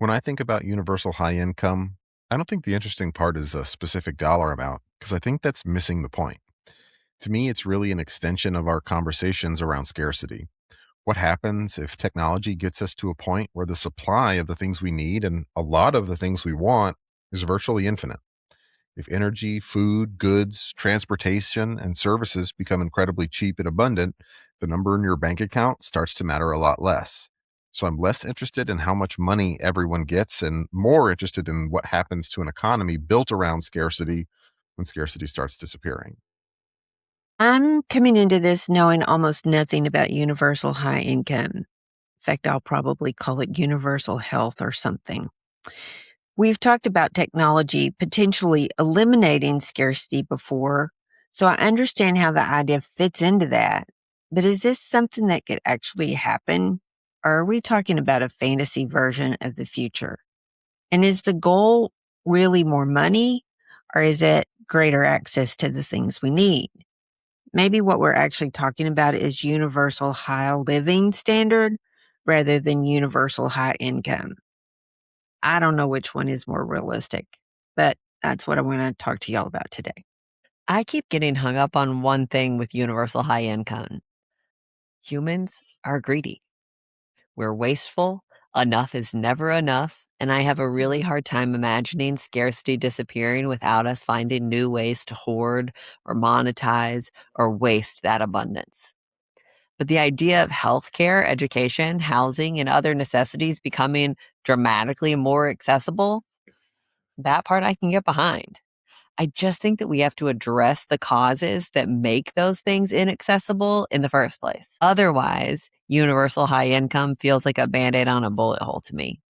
When I think about universal high income, I don't think the interesting part is a specific dollar amount because I think that's missing the point. To me, it's really an extension of our conversations around scarcity. What happens if technology gets us to a point where the supply of the things we need and a lot of the things we want is virtually infinite? If energy, food, goods, transportation, and services become incredibly cheap and abundant, the number in your bank account starts to matter a lot less. So I'm less interested in how much money everyone gets and more interested in what happens to an economy built around scarcity when scarcity starts disappearing. I'm coming into this knowing almost nothing about universal high income. In fact, I'll probably call it universal health or something. We've talked about technology potentially eliminating scarcity before, so I understand how the idea fits into that. But is this something that could actually happen? Or are we talking about a fantasy version of the future? And is the goal really more money, or is it greater access to the things we need? Maybe what we're actually talking about is universal high living standard rather than universal high income. I don't know which one is more realistic, but that's what I want to talk to y'all about today. I keep getting hung up on one thing with universal high income. Humans are greedy. We're wasteful. Enough is never enough. And I have a really hard time imagining scarcity disappearing without us finding new ways to hoard or monetize or waste that abundance. But the idea of healthcare, education, housing, and other necessities becoming dramatically more accessible, that part I can get behind. I just think that we have to address the causes that make those things inaccessible in the first place. Otherwise, universal high income feels like a band-aid on a bullet hole to me.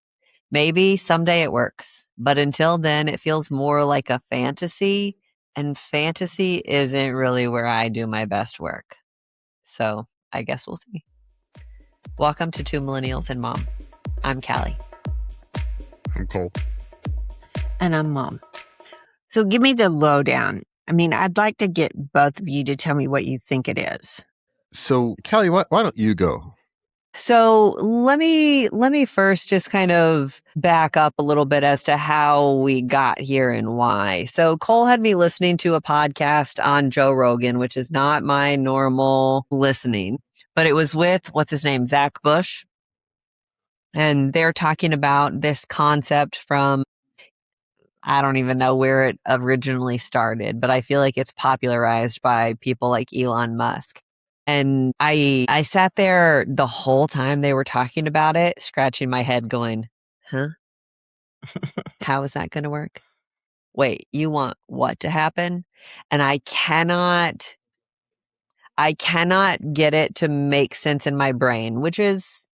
Maybe someday it works, but until then, it feels more like a fantasy, and fantasy isn't really where I do my best work. So I guess we'll see. Welcome to Two Millennials and Mom. I'm Callie. I'm Cole. And I'm Mom. So give me the lowdown. I mean, I'd like to get both of you to tell me what you think it is. So, Callie, why don't you go? So let me first just kind of back up a little bit as to how we got here and why. So Cole had me listening to a podcast on Joe Rogan, which is not my normal listening, but it was with, what's his name, Zach Bush. And they're talking about this concept from, I don't even know where it originally started, but I feel like it's popularized by people like Elon Musk. And I sat there the whole time they were talking about it, scratching my head going, huh? How is that going to work? Wait, you want what to happen? And I cannot get it to make sense in my brain, which is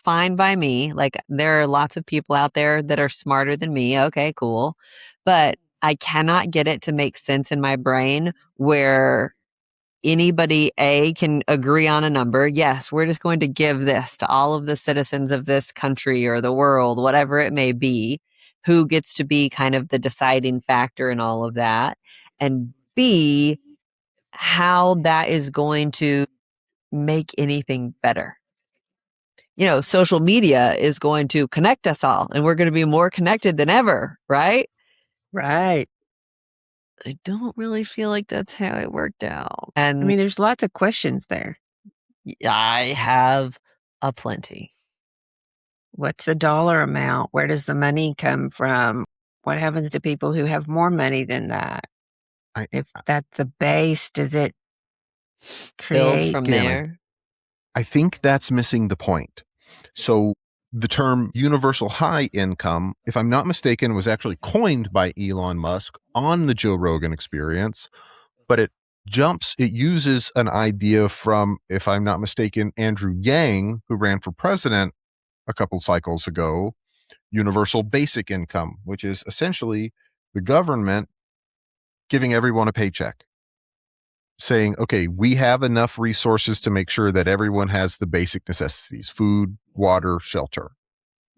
fine by me. Like, there are lots of people out there that are smarter than me. Okay, cool. But I cannot get it to make sense in my brain where anybody can agree on a number. Yes, we're just going to give this to all of the citizens of this country or the world, whatever it may be, who gets to be kind of the deciding factor in all of that. And B, how that is going to make anything better. You know, social media is going to connect us all and we're going to be more connected than ever, right? Right. I don't really feel like that's how it worked out. I And mean, there's lots of questions there. I have a plenty. What's the dollar amount? Where does the money come from? What happens to people who have more money than that? I, If that's the base, does it Build create? from Again, there. I think that's missing the point. So the term universal high income, if I'm not mistaken, was actually coined by Elon Musk on the Joe Rogan Experience, but it uses an idea from, if I'm not mistaken, Andrew Yang, who ran for president a couple cycles ago, universal basic income, which is essentially the government giving everyone a paycheck, saying, okay, we have enough resources to make sure that everyone has the basic necessities: food, water, shelter.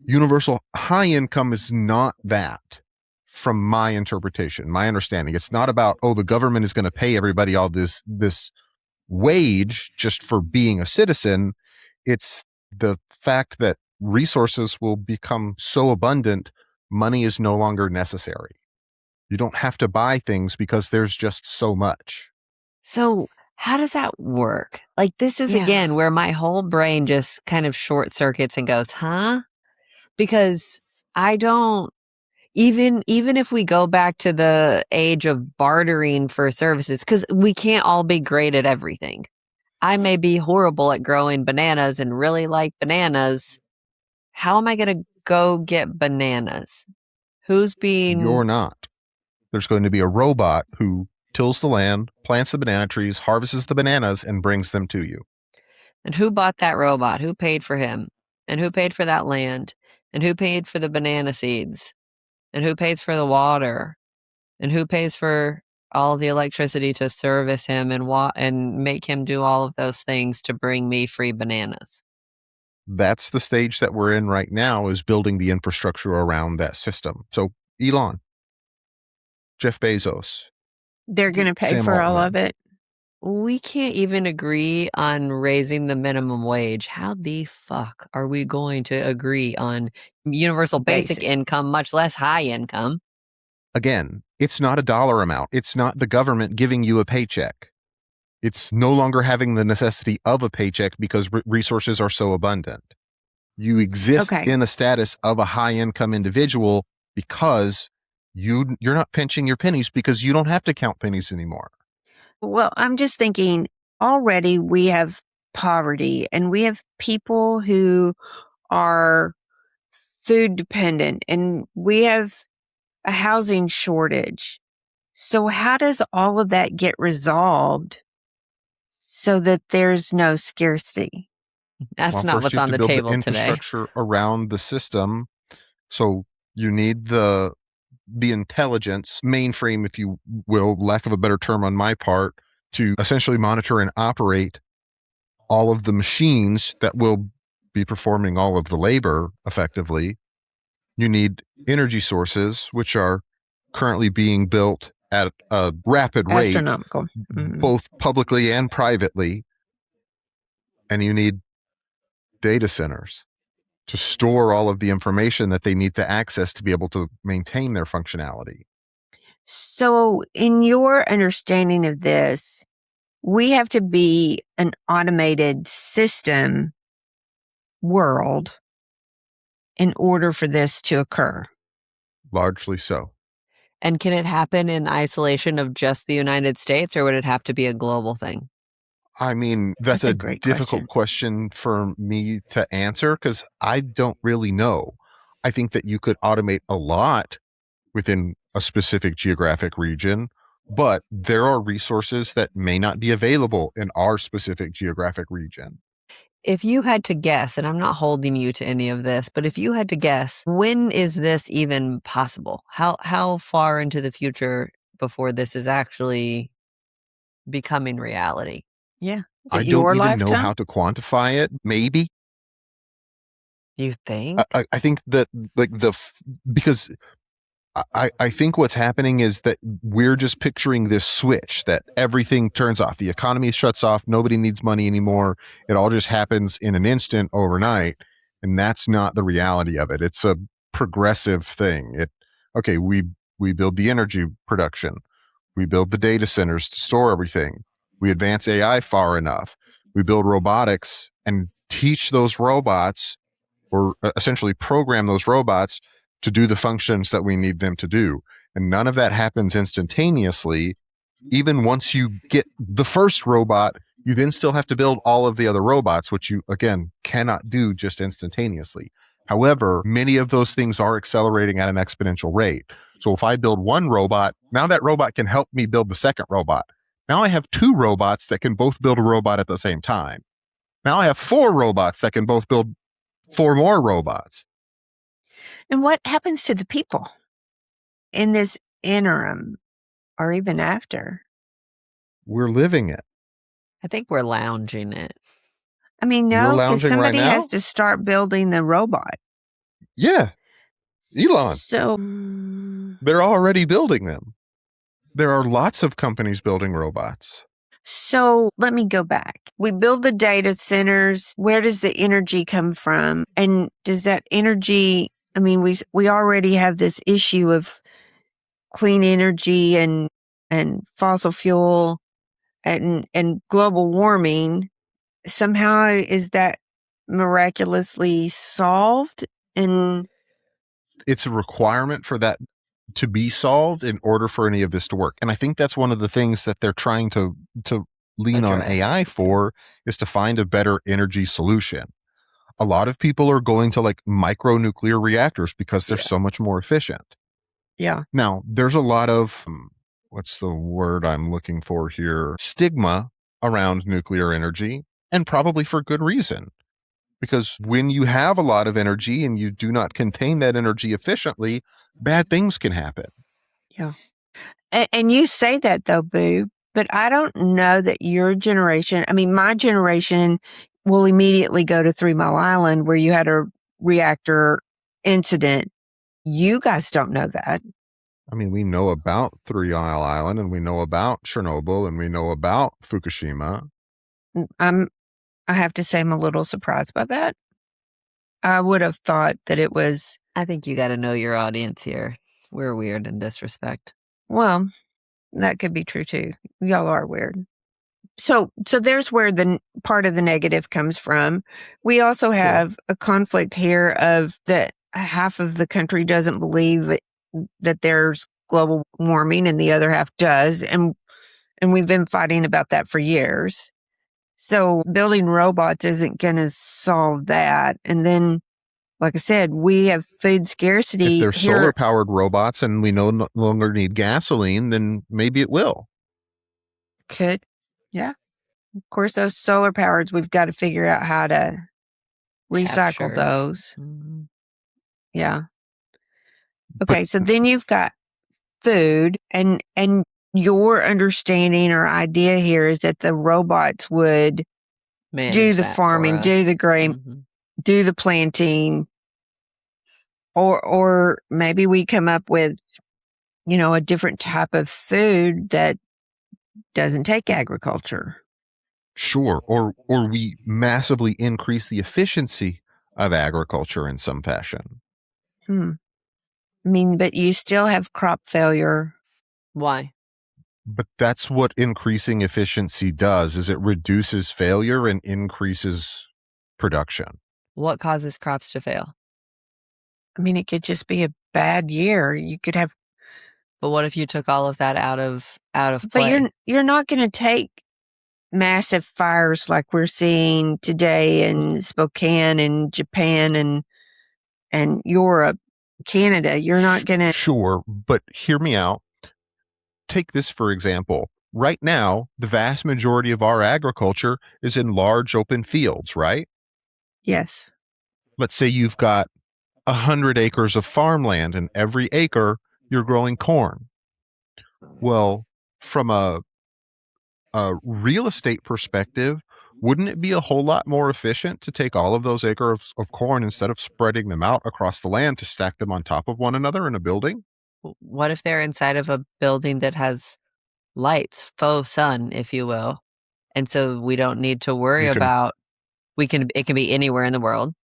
Universal high income is not that, from my interpretation, my understanding. It's not about, oh, the government is going to pay everybody all this wage just for being a citizen. It's the fact that resources will become so abundant, money is no longer necessary. You don't have to buy things because there's just so much. So, how does that work? Like, this is Yeah. again where my whole brain just kind of short circuits and goes, huh? Because I don't even if we go back to the age of bartering for services, because we can't all be great at everything. I may be horrible at growing bananas and really like bananas. How am I going to go get bananas? Who's being. You're not. There's going to be a robot who tills the land, plants the banana trees, harvests the bananas, and brings them to you. And who bought that robot? Who paid for him? And who paid for that land? And who paid for the banana seeds? And who pays for the water? And who pays for all the electricity to service him and make him do all of those things to bring me free bananas? That's the stage that we're in right now, is building the infrastructure around that system. So Elon, Jeff Bezos, They're going to pay Sam for all Altman. of it. We can't even agree on raising the minimum wage. How the fuck are we going to agree on universal basic income, much less high income? Again, it's not a dollar amount. It's not the government giving you a paycheck. It's no longer having the necessity of a paycheck because resources are so abundant. You exist in a status of a high income individual because you're not pinching your pennies, because you don't have to count pennies anymore. Well, I'm just thinking, already we have poverty and we have people who are food dependent and we have a housing shortage. So how does all of that get resolved so that there's no scarcity? That's not what's on the table the today. infrastructure around the system. So you need the intelligence mainframe, if you will, lack of a better term on my part, to essentially monitor and operate all of the machines that will be performing all of the labor effectively. You need energy sources, which are currently being built at a rapid rate, Astronomical. both publicly and privately. And you need data centers to store all of the information that they need to access to be able to maintain their functionality. So, in your understanding of this, we have to be an automated system world in order for this to occur. Largely so. And can it happen in isolation of just the United States, or would it have to be a global thing? I mean, that's a great difficult question for me to answer because I don't really know. I think that you could automate a lot within a specific geographic region, but there are resources that may not be available in our specific geographic region. If you had to guess, and I'm not holding you to any of this, but if you had to guess, when is this even possible? How far into the future before this is actually becoming reality? Yeah. I don't even know how to quantify it. Maybe. You think? I think that because I think what's happening is that we're just picturing this switch that everything turns off. The economy shuts off. Nobody needs money anymore. It all just happens in an instant overnight. And that's not the reality of it. It's a progressive thing. We build the energy production. We build the data centers to store everything. We advance AI far enough. We build robotics and teach those robots, or essentially program those robots to do the functions that we need them to do. And none of that happens instantaneously. Even once you get the first robot, you then still have to build all of the other robots, which you, again, cannot do just instantaneously. However, many of those things are accelerating at an exponential rate. So if I build one robot, now that robot can help me build the second robot. Now I have two robots that can both build a robot at the same time. Now I have four robots that can both build four more robots. And what happens to the people in this interim or even after? We're living it. I think we're lounging it. I mean, You're no, because lounging right somebody now? has to start building the robot. Yeah. Elon. So They're already building them. There are lots of companies building robots. So let me go back. We build the data centers. Where does the energy come from? And does that energy, I mean, we already have this issue of clean energy and fossil fuel and global warming. Somehow is that miraculously solved? And It's a requirement for that to be solved in order for any of this to work. And I think that's one of the things that they're trying to lean on Address. AI for, is to find a better energy solution. A lot of people are going to like micro nuclear reactors because they're Yeah. so much more efficient. Yeah. Now, there's a lot of what's the word I'm looking for here? Stigma around nuclear energy, and probably for good reason. Because when you have a lot of energy and you do not contain that energy efficiently, bad things can happen. Yeah. And you say that though, Boo, but I don't know that your generation, I mean, my generation will immediately go to 3 Mile Island where you had a reactor incident. You guys don't know that. I mean, we know about Three Isle Island, and we know about Chernobyl, and we know about Fukushima. I have to say I'm a little surprised by that. I would have thought that it was, I think you got to know your audience here. We're weird in this respect. well, that could be true too. Y'all are weird. So there's where the part of the negative comes from. We also have a conflict here of that half of the country doesn't believe that there's global warming and the other half does. And we've been fighting about that for years. So building robots isn't going to solve that. And then, like I said, we have food If scarcity there's here. solar powered robots and we no longer need gasoline, then maybe it will. Could. Yeah. Of course, those solar powers, we've got to figure out how to recycle Capture. those. Mhm. Yeah. Okay. So then you've got food and your understanding or idea here is that the robots would Manage do the that farming, for do the us. grain, Mhm. do the planting, or maybe we come up with, a different type of food that doesn't take agriculture. Sure. Or we massively increase the efficiency of agriculture in some fashion. I mean, but you still have crop failure. Why? But that's what increasing efficiency does, is it reduces failure and increases production. What causes crops to fail? I mean, it could just be a bad year. You could have, But what if you took all of that out of but play? you're not going to take massive fires like we're seeing today in Spokane and Japan and Europe, Canada. You're not going to. Sure, but hear me out. Take this for example. Right now, the vast majority of our agriculture is in large open fields, right? Yes. Let's say you've got 100 acres of farmland, and every acre you're growing corn. Well, from a real estate perspective, wouldn't it be a whole lot more efficient to take all of those acres of corn, instead of spreading them out across the land, to stack them on top of one another in a building? What if they're inside of a building that has lights, faux sun, if you will? And so we don't need to worry You can about it can be anywhere in the world.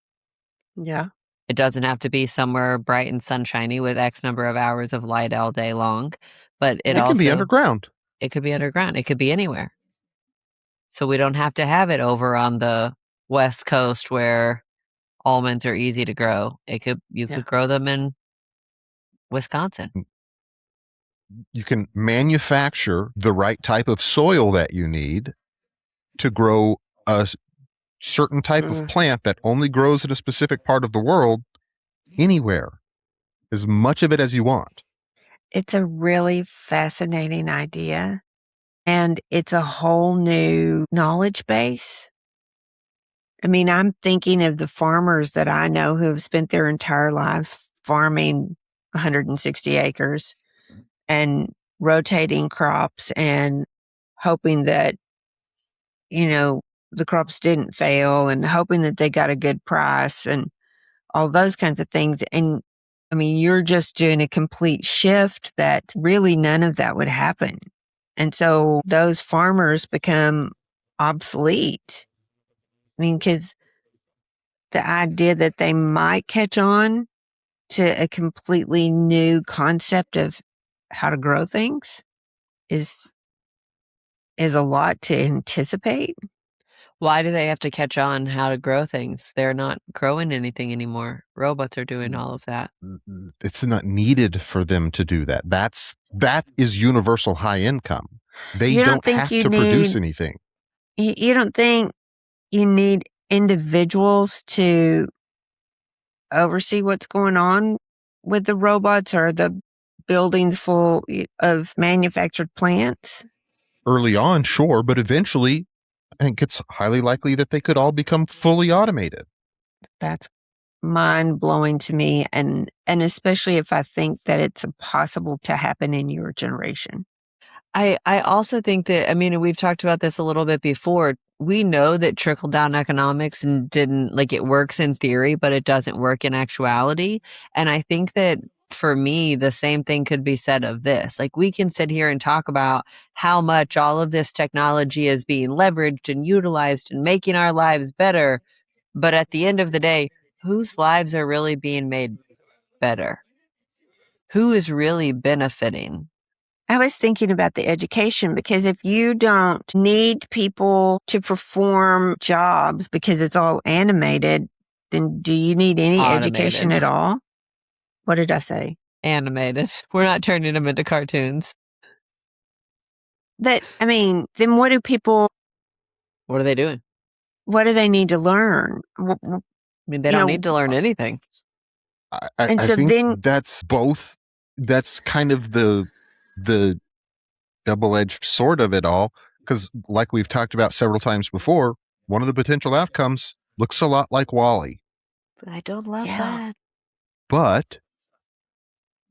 Yeah. It doesn't have to be somewhere bright and sunshiny with X number of hours of light all day long, but it can be underground. it could be underground. It could be anywhere. So we don't have to have it over on the West Coast where almonds are easy to grow. You Yeah. could grow them in Wisconsin. You can manufacture the right type of soil that you need to grow a certain type of plant that only grows in a specific part of the world, anywhere, as much of it as you want. It's a really fascinating idea. And it's a whole new knowledge base. I mean, I'm thinking of the farmers that I know who have spent their entire lives farming 160 acres and rotating crops and hoping that, the crops didn't fail and hoping that they got a good price and all those kinds of things. And I mean, you're just doing a complete shift that really none of that would happen. And so those farmers become obsolete. I mean, because the idea that they might catch on to a completely new concept of how to grow things is a lot to anticipate. Why do they have to catch on how to grow things? They're not growing anything anymore. Robots are doing all of that. It's not needed for them to do that. That is universal high income. They You don't don't think have you to produce need- anything. You don't think you need individuals to oversee what's going on with the robots or the buildings full of manufactured plants? Early on, sure, but eventually, I think it's highly likely that they could all become fully automated. That's mind-blowing to me, and especially if I think that it's possible to happen in your generation. I also think that, I mean, we've talked about this a little bit before. We know that trickle-down economics didn't, like, it works in theory, but it doesn't work in actuality. And I think that for me, the same thing could be said of this. Like, we can sit here and talk about how much all of this technology is being leveraged and utilized and making our lives better. But at the end of the day, whose lives are really being made better? Who is really benefiting? I was thinking about the education, because if you don't need people to perform jobs because it's all animated, then do you need any education Automated. at all? What did I say? Animated. We're not turning them into cartoons. But I mean, then what do people, What are they doing? what do they need to learn? I mean, they You don't know, need to learn anything. And I so think then- that's both. That's kind of the double-edged sword of it all, because like we've talked about several times before, one of the potential outcomes looks a lot like Wall-E. I don't love Yeah. that. But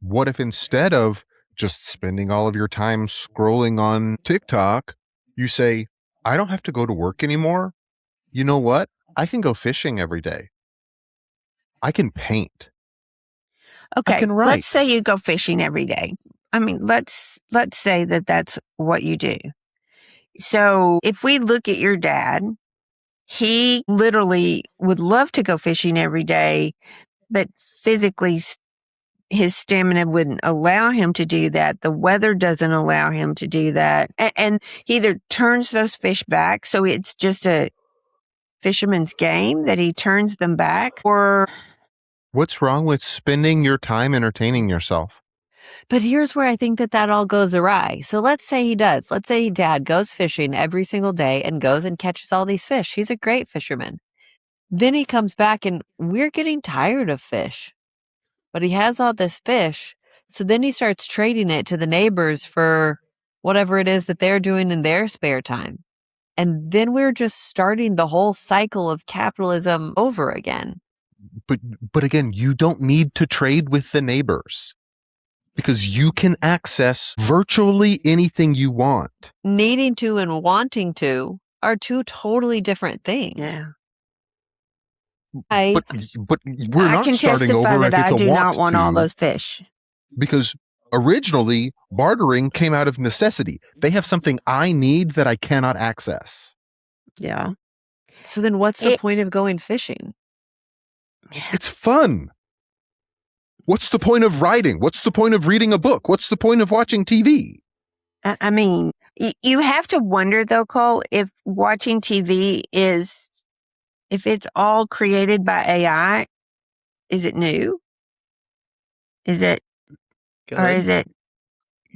what if instead of just spending all of your time scrolling on TikTok, you say, I don't have to go to work anymore. You know what? I can go fishing every day. I can paint. Okay, can write. let's say you go fishing every day. I mean, let's say that that's what you do. So if we look at your dad, he literally would love to go fishing every day, but physically his stamina wouldn't allow him to do that. The weather doesn't allow him to do that. And he either turns those fish back, so it's just a fisherman's game that he turns them back, or What's wrong with spending your time entertaining yourself? But here's where I think that all goes awry. So let's say he does. Let's say dad goes fishing every single day and goes and catches all these fish. He's a great fisherman. Then he comes back and we're getting tired of fish. But he has all this fish. So then he starts trading it to the neighbors for whatever it is that they're doing in their spare time. And then we're just starting the whole cycle of capitalism over again. But again, you don't need to trade with the neighbors, because you can access virtually anything you want. Needing to and wanting to are two totally different things. yeah. But we're I not can starting testify over that if it's I a do not want all to, those fish. because originally bartering came out of necessity. They have something I need that I cannot access. Yeah. So then what's the point of going fishing? It's fun. What's the point of writing? What's the point of reading a book? What's the point of watching TV? I mean, you have to wonder, though, Cole, if watching TV if it's all created by AI, is it new? Is it, or is it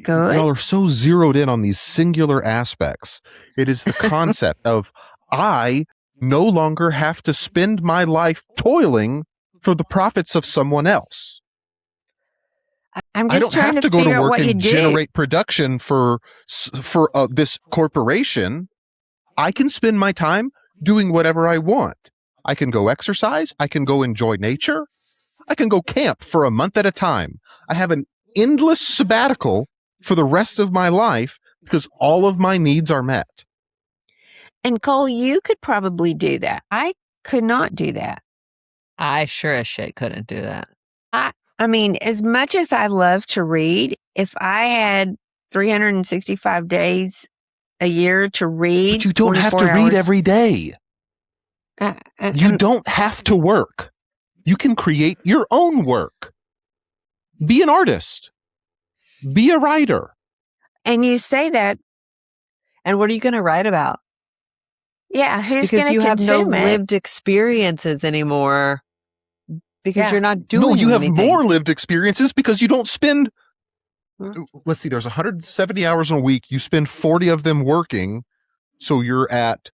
good? Y'all are so zeroed in on these singular aspects. It is the concept of I no longer have to spend my life toiling for the profits of someone else. I'm I just don't trying have to go figure to out work what you and do. generate production for this corporation. I can spend my time doing whatever I want. I can go exercise. I can go enjoy nature. I can go camp for a month at a time. I have an endless sabbatical for the rest of my life because all of my needs are met. And Cole, you could probably do that. I could not do that. I sure as shit couldn't do that. I mean, as much as I love to read, if I had 365 days a year to read. But you don't have to 24 read hours. every day. You don't have to work. You can create your own work. Be an artist. Be a writer. And you say that. And what are you going to write about? Yeah, who's Because going to you have no consume it? lived experiences anymore because Yeah. you're not doing No, you have anything. more lived experiences because you don't spend, Hmm. let's see, there's 170 hours in a week. You spend 40 of them working. So you're at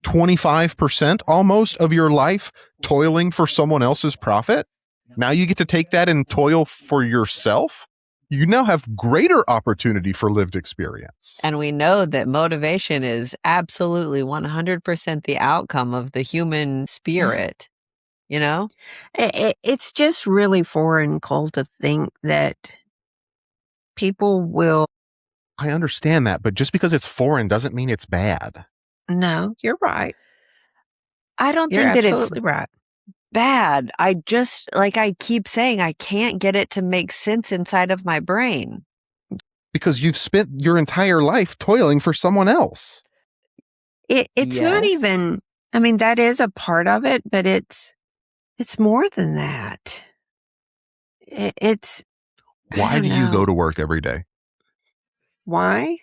25% almost of your life toiling for someone else's profit. Now you get to take that and toil for yourself. You now have greater opportunity for lived experience. And we know that motivation is absolutely 100% the outcome of the human spirit, you know? It's just really foreign, Cole, to think that people will. I understand that, but just because it's foreign doesn't mean it's bad. No, you're right. I don't You're think that it's absolutely right. bad. I just, like I keep saying, I can't get it to make sense inside of my brain. Because you've spent your entire life toiling for someone else. It's not Yes. even. I mean, that is a part of it, but it's more than that. It's. Why do you go to work every day? Why?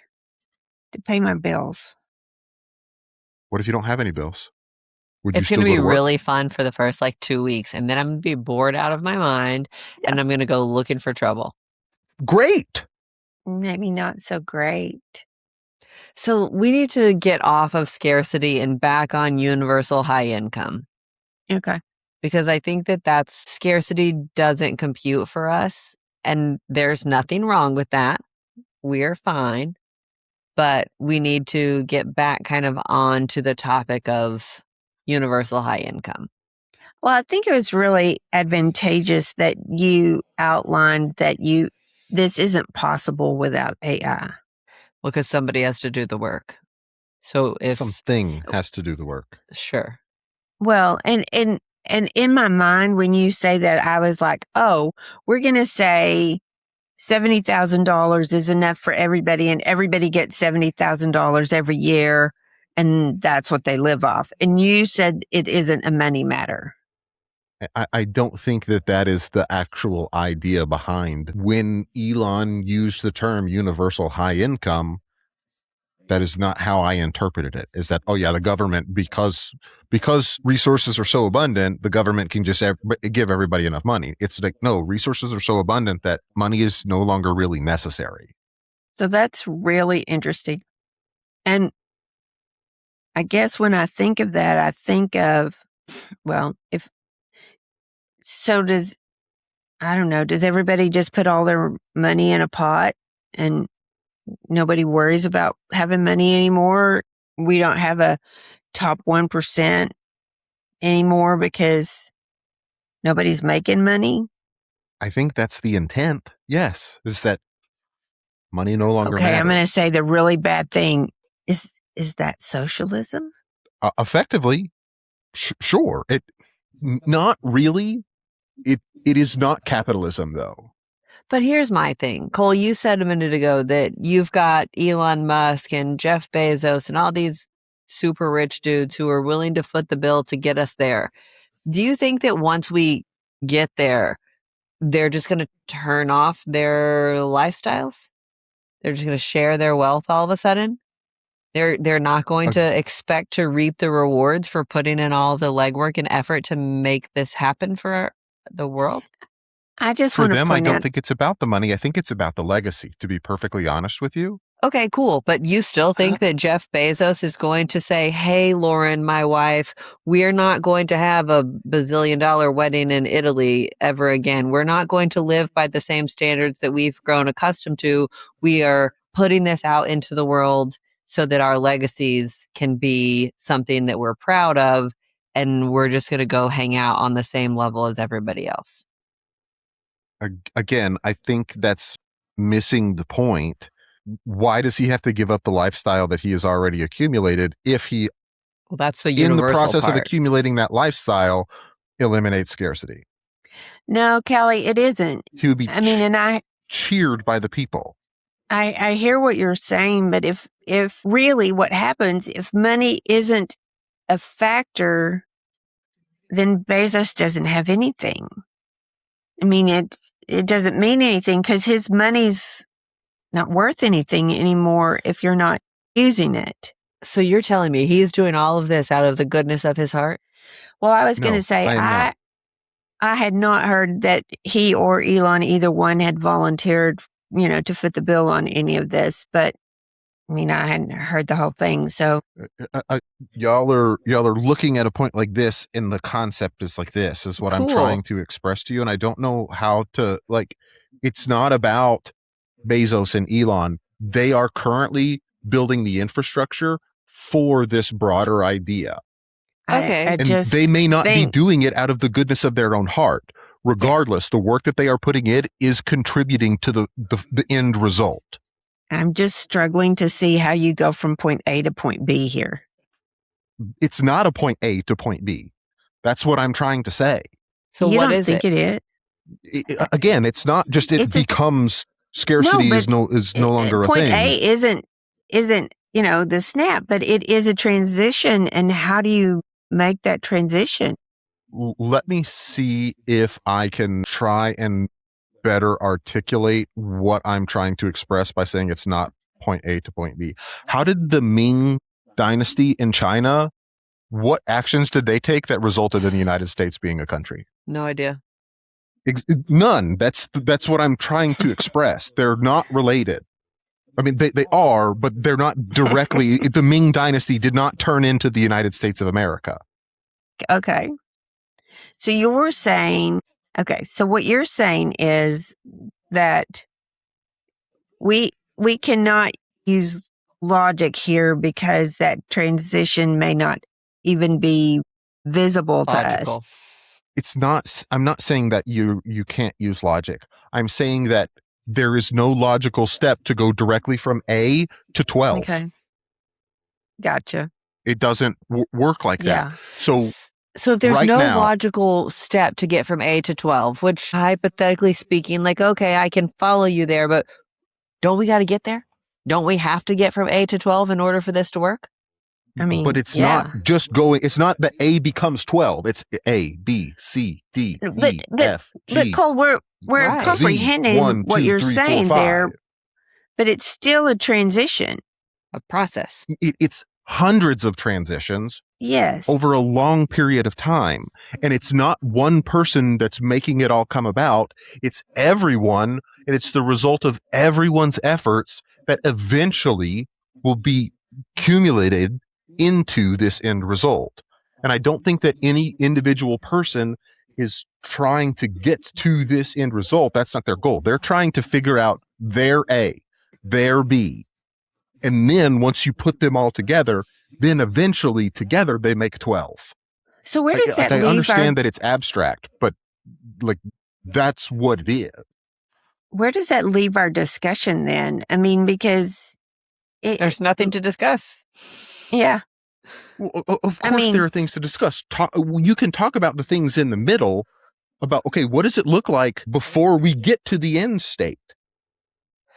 To pay my bills. What if you don't have any bills? Would It's you going still to go be to work? really fun for the first like 2 weeks. And then I'm going to be bored out of my mind and I'm going to go looking for trouble. Great. Maybe not so great. So we need to get off of scarcity and back on universal high income. Okay. Because I think that scarcity doesn't compute for us. And there's nothing wrong with that. We're fine. But we need to get back kind of on to the topic of universal high income. Well, I think it was really advantageous that you outlined that this isn't possible without AI. Well, because somebody has to do the work. So if something has to do the work. Sure. Well, and in my mind, when you say that, I was like, oh, we're going to say $70,000 is enough for everybody, and everybody gets $70,000 every year, and that's what they live off. And you said it isn't a money matter. I don't think that is the actual idea behind when Elon used the term universal high income. That is not how I interpreted it. Is that, oh yeah, the government, because resources are so abundant, the government can just give everybody enough money. It's like, no, resources are so abundant that money is no longer really necessary. So that's really interesting. And I guess when I think of that, I think of, well, I don't know, does everybody just put all their money in a pot and nobody worries about having money anymore? We don't have a top 1% anymore because nobody's making money? I think that's the intent. Yes. Is that money no longer Okay, matters. I'm going to say the really bad thing is that socialism? Effectively, sure. Not really. It is not capitalism, though. But here's my thing. Cole, you said a minute ago that you've got Elon Musk and Jeff Bezos and all these super rich dudes who are willing to foot the bill to get us there. Do you think that once we get there, they're just going to turn off their lifestyles? They're just going to share their wealth all of a sudden? They're not going to expect to reap the rewards for putting in all the legwork and effort to make this happen for the world? I just For want to them, I point don't out, think it's about the money. I think it's about the legacy, to be perfectly honest with you. Okay, cool. But you still think that Jeff Bezos is going to say, hey, Lauren, my wife, we're not going to have a bazillion-dollar wedding in Italy ever again. We're not going to live by the same standards that we've grown accustomed to. We are putting this out into the world so that our legacies can be something that we're proud of, and we're just going to go hang out on the same level as everybody else. Again, I think that's missing the point. Why does he have to give up the lifestyle that he has already accumulated if he, Well, that's the in the universal process of part. accumulating that lifestyle, eliminates scarcity? no, Kelly, it isn't. He would be I mean, and I cheered by the people. I hear what you're saying, but if really what happens, if money isn't a factor, then Bezos doesn't have anything. I mean, it doesn't mean anything because his money's not worth anything anymore if you're not using it. So you're telling me he's doing all of this out of the goodness of his heart? Well, I was going No, to say, I am not. I had not heard that he or Elon, either one, had volunteered, to foot the bill on any of this. But I mean, I hadn't heard the whole thing. So Y'all are looking at a point like this, and the concept is like this is what I'm Cool. trying to express to you, and I don't know how to it's not about Bezos and Elon. They are currently building the infrastructure for this broader idea. Okay. I And just they may not be think- doing it out of the goodness of their own heart. Regardless, the work that they are putting in is contributing to the end result. I'm just struggling to see how you go from point A to point B here. It's not a point A to point B. That's what I'm trying to say. So you what don't is think it? it is? Again, it's not just it It's a- becomes scarcity is no longer a point thing. A isn't the snap, but it is a transition. And how do you make that transition? Let me see if I can try and better articulate what I'm trying to express by saying it's not point A to point B. How did the Ming dynasty in China, what actions did they take that resulted in the United States being a country? No idea. None. That's what I'm trying to express. They're not related. I mean, they are, but they're not directly. The Ming dynasty did not turn into the United States of America. Okay. So you're saying, so what you're saying is that we cannot use logic here because that transition may not even be visible to Logical. us. It's not. I'm not saying that you can't use logic. I'm saying that there is no logical step to go directly from A to 12. Okay. Gotcha. It doesn't work like Yeah. that. So if there's right no now- logical step to get from A to 12, which hypothetically speaking, okay, I can follow you there, but don't we got to get there? Don't we have to get from A to 12 in order for this to work? I mean, but it's yeah. not just going. It's not that A becomes 12. It's A, B, C, D, E, F, G. But Cole, we're Right. comprehending Z, 1, what 2, you're 3, 4, saying 5. there, but it's still a transition. A process. It's hundreds of transitions Yes. over a long period of time. And it's not one person that's making it all come about. It's everyone. And it's the result of everyone's efforts that eventually will be accumulated into this end result. And I don't think that any individual person is trying to get to this end result. That's not their goal. They're trying to figure out their A, their B. And then once you put them all together, then eventually together they make 12. So where does that I leave understand that it's abstract, but that's what it is. Where does that leave our discussion then? I mean, because There's nothing to discuss. Yeah. Well, of course, there are things to discuss. You can talk about the things in the middle about, okay, what does it look like before we get to the end state?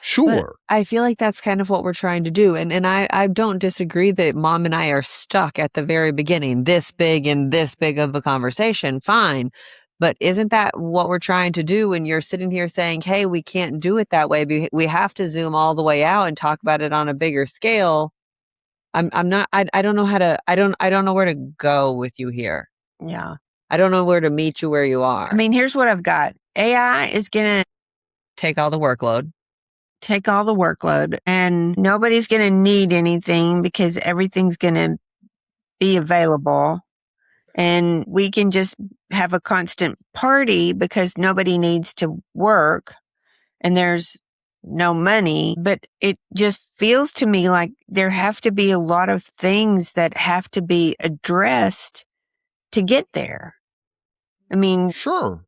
Sure. But I feel like that's kind of what we're trying to do. And I don't disagree that Mom and I are stuck at the very beginning, this big and this big of a conversation. Fine. But isn't that what we're trying to do when you're sitting here saying, hey, we can't do it that way. We have to zoom all the way out and talk about it on a bigger scale. I don't know how to, I don't know where to go with you here. Yeah. I don't know where to meet you where you are. I mean, here's what I've got. AI is going to take all the workload. And nobody's going to need anything because everything's going to be available. And we can just have a constant party because nobody needs to work and there's no money. But it just feels to me like there have to be a lot of things that have to be addressed to get there. I mean, sure.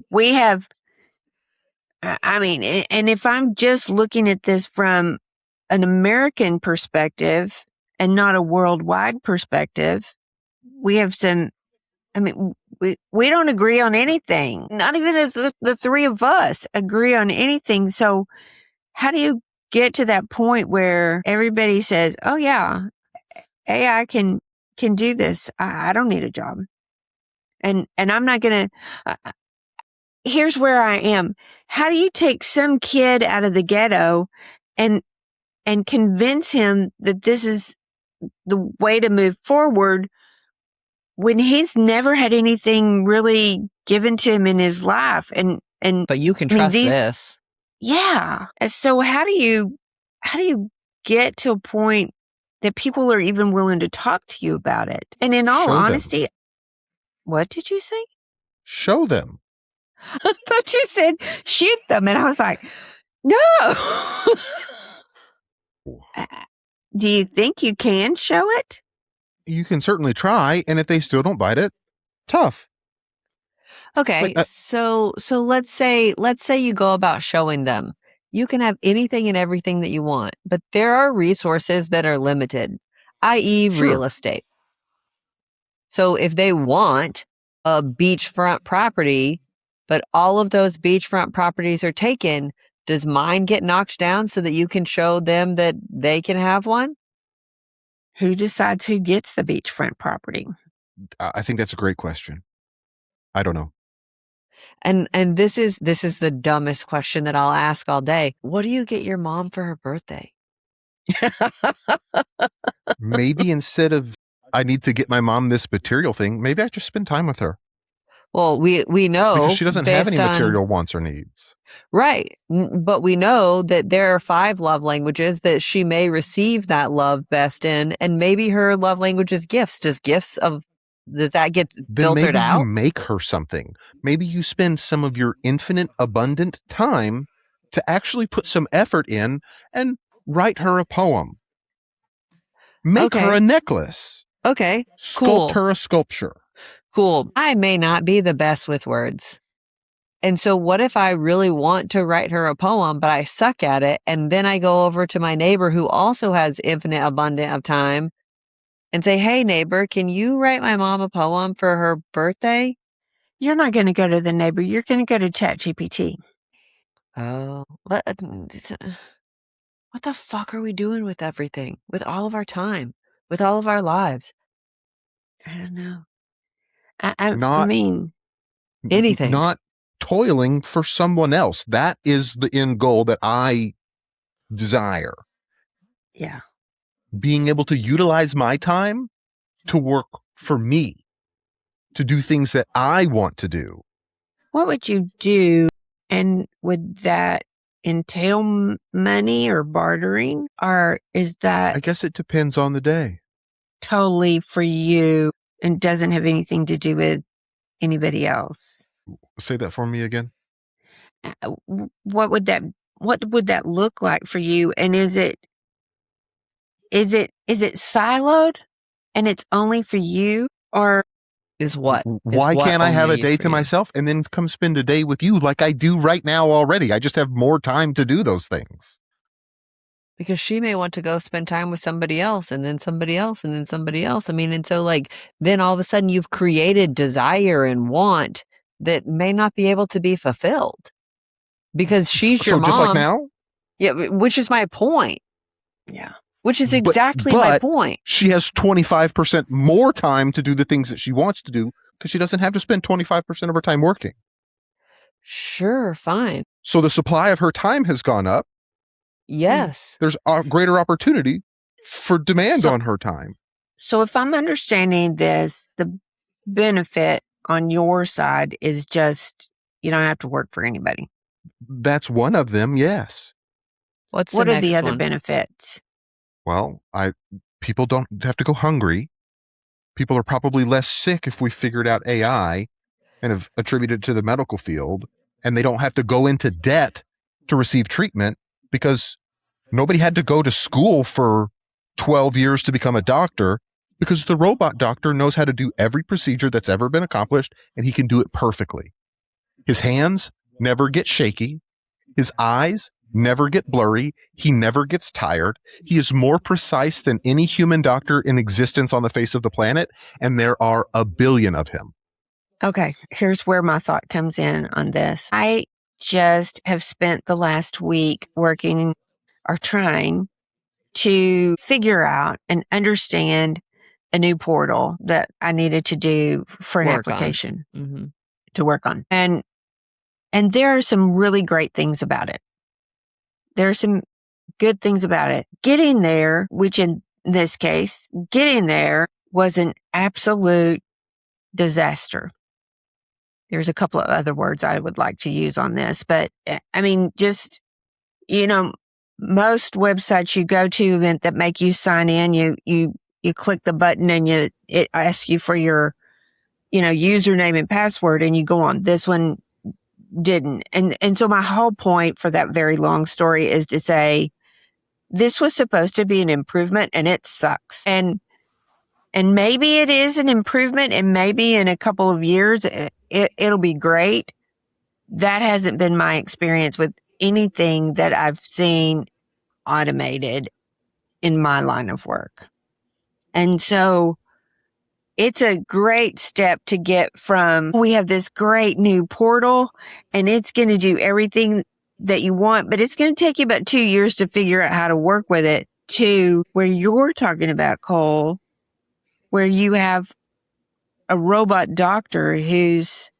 We have, and if I'm just looking at this from an American perspective and not a worldwide perspective, we have we don't agree on anything. Not even the three of us agree on anything. So how do you get to that point where everybody says, oh yeah, AI can do this. I don't need a job. And I'm not going to, here's where I am. How do you take some kid out of the ghetto and convince him that this is the way to move forward when he's never had anything really given to him in his life? But you can I mean, trust this. Yeah. And so how do you get to a point that people are even willing to talk to you about it? And in all Show them. honesty, what did you say? Show them. I thought you said shoot them. And I was like, no. Do you think you can show it? You can certainly try, and if they still don't bite it, tough. Okay, Like, so let's say you go about showing them. You can have anything and everything that you want, but there are resources that are limited, i.e. Sure. real estate. So if they want a beachfront property, but all of those beachfront properties are taken, does mine get knocked down so that you can show them that they can have one? Who decides who gets the beachfront property? I think that's a great question. I don't know. And this is the dumbest question that I'll ask all day. What do you get your mom for her birthday? Maybe instead of I need to get my mom this material thing, maybe I just spend time with her. Well, we know because she doesn't have any based on- material wants or needs. Right. But we know that there are 5 love languages that she may receive that love best in, and maybe her love language is gifts. Does that get Then filtered maybe out? you make her something. Maybe you spend some of your infinite, abundant time to actually put some effort in and write her a poem. Make her Okay. a necklace. Okay, Sculpt cool. her a sculpture. Cool. I may not be the best with words. And so what if I really want to write her a poem, but I suck at it, and then I go over to my neighbor who also has infinite abundant of time and say, hey, neighbor, can you write my mom a poem for her birthday? You're not going to go to the neighbor. You're going to go to ChatGPT. Oh, what the fuck are we doing with everything? With all of our time? With all of our lives? I don't know. I Not- mean, Anything. Not toiling for someone else. That is the end goal that I desire. yeah. Being able to utilize my time to work for me, to do things that I want to do. What would you do? And would that entail money or bartering? Or is that I guess it depends on the day. totally for you and doesn't have anything to do with anybody else? Say that for me again. What would that look like for you? And is it siloed and it's only for you? Or Is what? Why can't I have a day to myself and then come spend a day with you like I do right now already? I just have more time to do those things. Because she may want to go spend time with somebody else and then somebody else and then somebody else. I mean, and so like then all of a sudden you've created desire and want that may not be able to be fulfilled because she's your So mom. just like now? Yeah, which is my point. yeah. Which is exactly my but point. She has 25% more time to do the things that she wants to do because she doesn't have to spend 25% of her time working. Sure, fine. So the supply of her time has gone up. Yes. There's a greater opportunity for demand So- on her time. So if I'm understanding this, the benefit on your side is just you don't have to work for anybody. That's one of them, yes. What's What the are next the other one? benefits? Well, people don't have to go hungry. People are probably less sick if we figured out AI and have attributed it to the medical field, and they don't have to go into debt to receive treatment because nobody had to go to school for 12 years to become a doctor because the robot doctor knows how to do every procedure that's ever been accomplished, and he can do it perfectly. His hands never get shaky. His eyes never get blurry. He never gets tired. He is more precise than any human doctor in existence on the face of the planet, and there are a billion of him. Okay, here's where my thought comes in on this. I just have spent the last week working are trying to figure out and understand a new portal that I needed to do for an application to work on. And there are some really great things about it. There are some good things about it. Getting there, which in this case, getting there was an absolute disaster. There's a couple of other words I would like to use on this, but I mean, just, most websites you go to that make you sign in, you click the button and it asks you for your, username and password and you go on. This one didn't. And so my whole point for that very long story is to say, this was supposed to be an improvement and it sucks. And maybe it is an improvement and maybe in a couple of years it'll be great. That hasn't been my experience with anything that I've seen automated in my line of work. And so it's a great step to get from, we have this great new portal and it's going to do everything that you want, but it's going to take you about 2 years to figure out how to work with it, to where you're talking about, Cole, where you have a robot doctor who's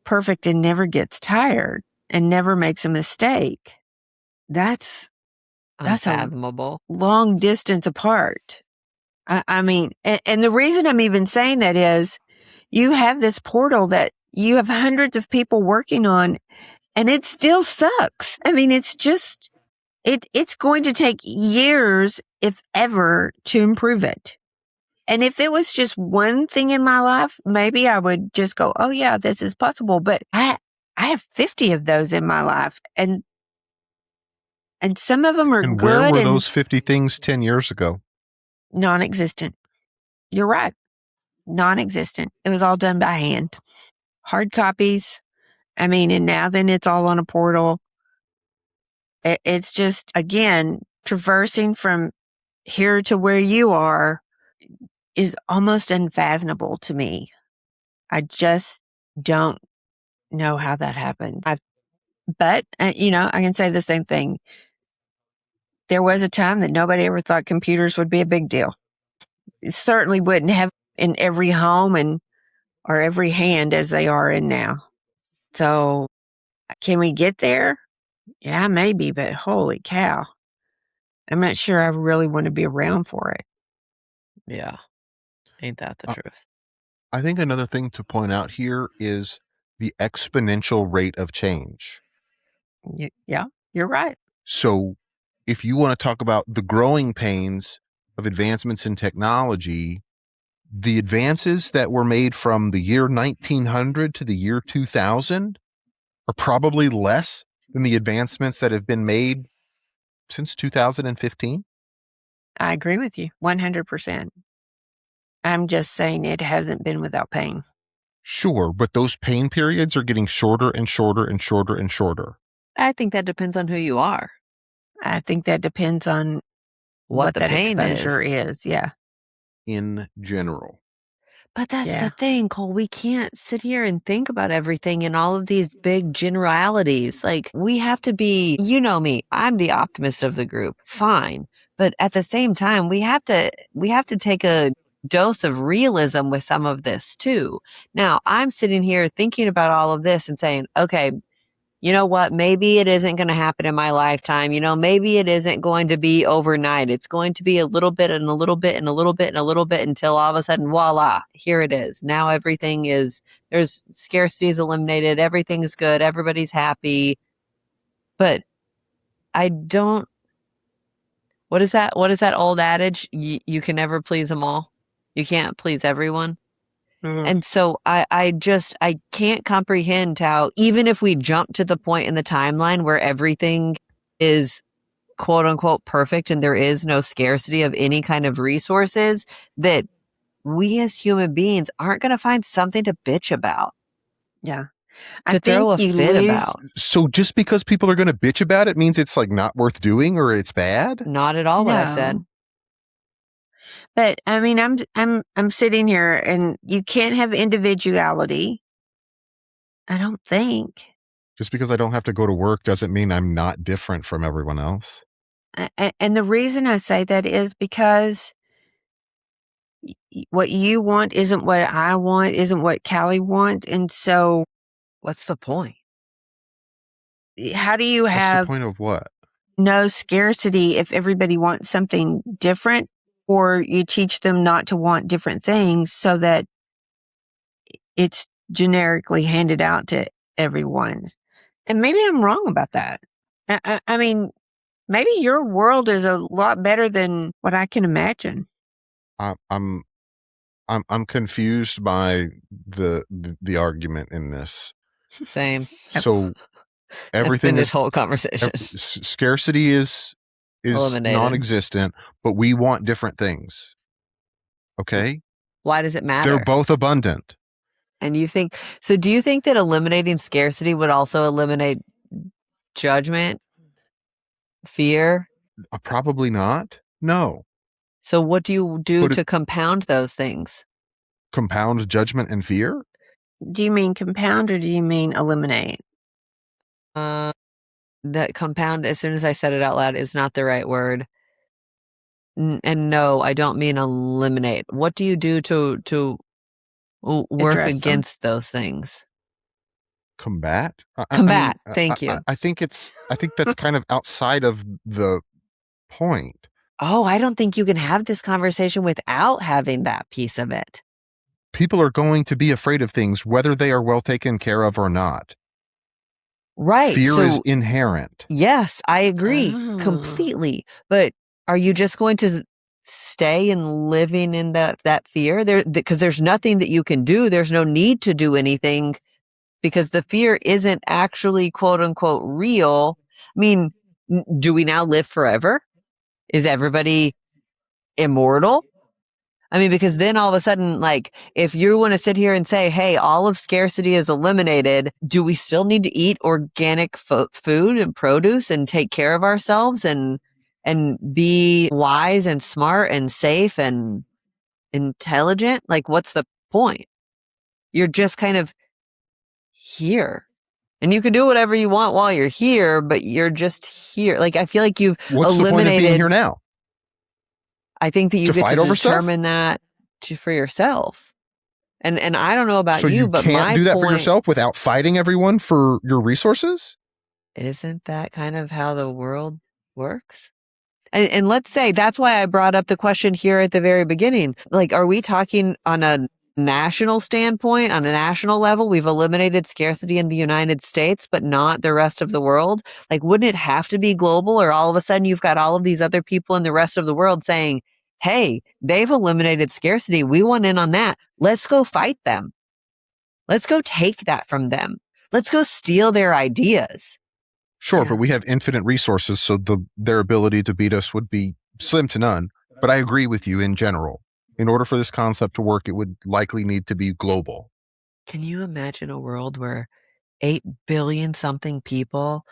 perfect and never gets tired and never makes a mistake. That's unfathomable. A long distance apart. I mean, and the reason I'm even saying that is you have this portal that you have hundreds of people working on and it still sucks. I mean, it's just, it's going to take years, if ever, to improve it. And if it was just one thing in my life, maybe I would just go, oh yeah, this is possible. But I have 50 of those in my life and some of them are And good. where were those 50 things 10 years ago? Non-existent. You're right. Non-existent. It was all done by hand. Hard copies. I mean, and now then it's all on a portal. It's just, again, traversing from here to where you are is almost unfathomable to me. I just don't know how that happened. But I can say the same thing. There was a time that nobody ever thought computers would be a big deal. It certainly wouldn't have in every home or every hand as they are in now. So can we get there? Yeah, maybe, but holy cow. I'm not sure I really want to be around for it. Yeah. Ain't that the truth? I think another thing to point out here is the exponential rate of change. Yeah, you're right. So if you want to talk about the growing pains of advancements in technology, the advances that were made from the year 1900 to the year 2000 are probably less than the advancements that have been made since 2015. I agree with you 100%. I'm just saying it hasn't been without pain. Sure, but those pain periods are getting shorter and shorter and shorter and shorter. I think that depends on who you are. I think that depends on what the that pain exposure is. Yeah. In general. But that's the thing, Cole. We can't sit here and think about everything in all of these big generalities. Like, we have to be, you know me, I'm the optimist of the group. Fine. But at the same time, we have to take a dose of realism with some of this too. Now, I'm sitting here thinking about all of this and saying, okay, you know what? Maybe it isn't going to happen in my lifetime. Maybe it isn't going to be overnight. It's going to be a little bit and a little bit and a little bit and a little bit until all of a sudden, voila, here it is. Now everything there's scarcity is eliminated. Everything's good. Everybody's happy. But I don't, what is that old adage? You can never please them all. You can't please everyone. Mm-hmm. And so I can't comprehend how, even if we jump to the point in the timeline where everything is quote unquote perfect and there is no scarcity of any kind of resources, that we as human beings aren't going to find something to bitch about. Yeah. To throw a fit about. So just because people are going to bitch about it means it's like not worth doing or it's bad? Not at all what I said. But I mean, I'm sitting here and you can't have individuality. I don't think. Just because I don't have to go to work doesn't mean I'm not different from everyone else. And the reason I say that is because what you want isn't what I want, isn't what Callie wants. And so What's the point? how do you What's the have point of what? no scarcity if everybody wants something different, or you teach them not to want different things so that it's generically handed out to everyone? And maybe I'm wrong about that. I mean, maybe your world is a lot better than what I can imagine. I, I'm I'm confused by the argument in this. Same. So That's everything been this is whole conversation. scarcity is Eliminated. non-existent, but we want different things. Okay? Why does it matter? They're both abundant. And you think so? Do you think that eliminating scarcity would also eliminate judgment, fear? Probably not. No. So what do you do But to compound those things? compound judgment and fear? Do you mean compound or do you mean eliminate? That compound, as soon as I said it out loud, is not the right word. And no, I don't mean eliminate. What do you do to work Address them. against those things? Combat? Combat. Thank you. I think that's kind of outside of the point. Oh, I don't think you can have this conversation without having that piece of it. People are going to be afraid of things whether they are well taken care of or not. Right. Fear so, is inherent. Yes, I agree Oh. completely. But are you just going to stay and living in that fear? Because there's nothing that you can do. There's no need to do anything because the fear isn't actually quote unquote real. I mean, do we now live forever? Is everybody immortal? I mean, because then all of a sudden, like, if you want to sit here and say, hey, all of scarcity is eliminated, do we still need to eat organic food and produce and take care of ourselves and be wise and smart and safe and intelligent? Like, what's the point? You're just kind of here. And you can do whatever you want while you're here, but you're just here. Like, I feel like you've What's the point of being here now? I think that you To get fight to over stuff? determine that for yourself. And I don't know about So you but can't my do that for point yourself without fighting everyone for your resources? isn't that kind of how the world works? And let's say that's why I brought up the question here at the very beginning. Like, are we talking on a national standpoint, on a national level? We've eliminated scarcity in the United States, but not the rest of the world. Like, wouldn't it have to be global? Or all of a sudden you've got all of these other people in the rest of the world saying, hey, they've eliminated scarcity. We want in on that. Let's go fight them. Let's go take that from them. Let's go steal their ideas. Sure, Yeah. but we have infinite resources, so their ability to beat us would be slim to none. But I agree with you in general. In order for this concept to work, it would likely need to be global. Can you imagine a world where 8 billion something people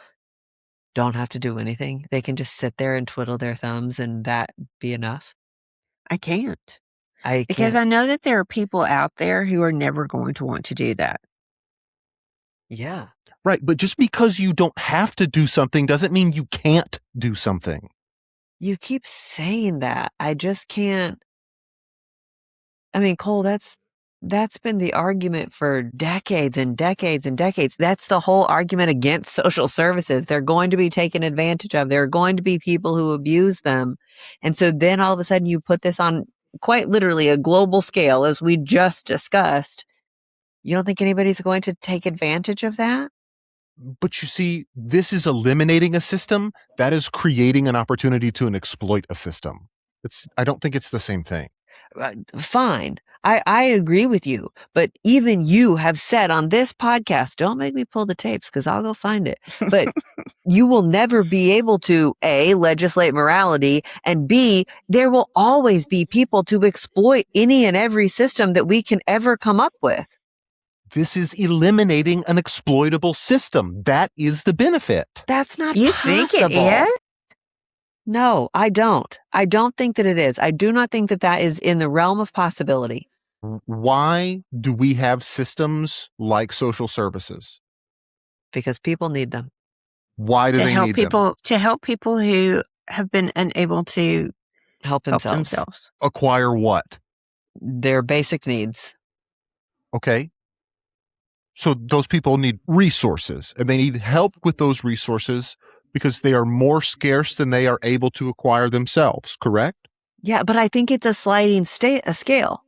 don't have to do anything? They can just sit there and twiddle their thumbs and that be enough? I can't. I Because can't. I know that there are people out there who are never going to want to do that. Yeah. Right, but just because you don't have to do something doesn't mean you can't do something. You keep saying that. I just can't. I mean, Cole, that's been the argument for decades and decades and decades. That's the whole argument against social services. They're going to be taken advantage of. There are going to be people who abuse them. And so then all of a sudden you put this on quite literally a global scale, as we just discussed. You don't think anybody's going to take advantage of that? But you see, this is eliminating a system. That is creating an opportunity to exploit a system. I don't think it's the same thing. Fine. I agree with you. But even you have said on this podcast, don't make me pull the tapes because I'll go find it. But you will never be able to, A, legislate morality, and B, there will always be people to exploit any and every system that we can ever come up with. This is eliminating an exploitable system. That is the benefit. That's not You possible. think it is? No, I don't. I don't think that it is. I do not think that that is in the realm of possibility. Why do we have systems like social services? Because people need them. Why do to they help need people them? to help people who have been unable to Help help themselves. themselves. Acquire what? Their basic needs. Okay. So those people need resources, and they need help with those resources because they are more scarce than they are able to acquire themselves, correct? Yeah, but I think it's a sliding scale.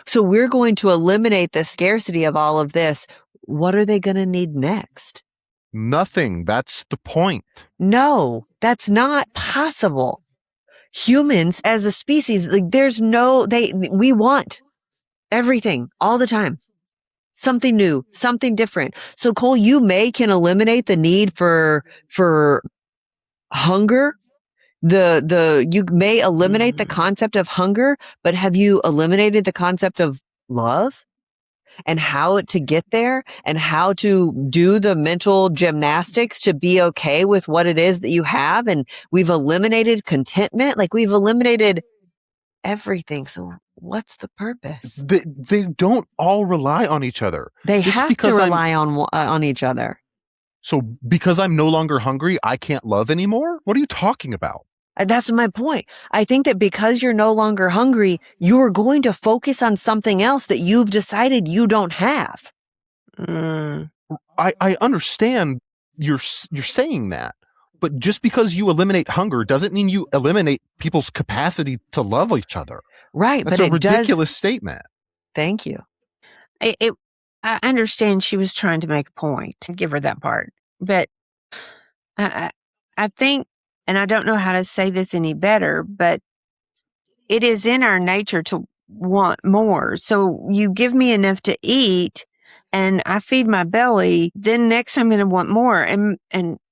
So we're going to eliminate the scarcity of all of this. What are they going to need next? Nothing. That's the point. No, that's not possible. Humans as a species, like we want everything all the time. Something new, something different. So Cole, you can eliminate the need for hunger. You may eliminate the concept of hunger, but have you eliminated the concept of love and how to get there and how to do the mental gymnastics to be okay with what it is that you have? And we've eliminated contentment. Like we've eliminated everything. So what's the purpose? They don't all rely on each other. They Just have to because rely on each other. So because I'm no longer hungry, I can't love anymore? What are you talking about? That's my point. I think that because you're no longer hungry, you're going to focus on something else that you've decided you don't have. I understand you're saying that, but just because you eliminate hunger doesn't mean you eliminate people's capacity to love each other. Right, That's but a ridiculous statement. Thank you. I understand she was trying to make a point. Give her that part. But I think, and I don't know how to say this any better, but it is in our nature to want more. So you give me enough to eat and I feed my belly, then next I'm going to want more. And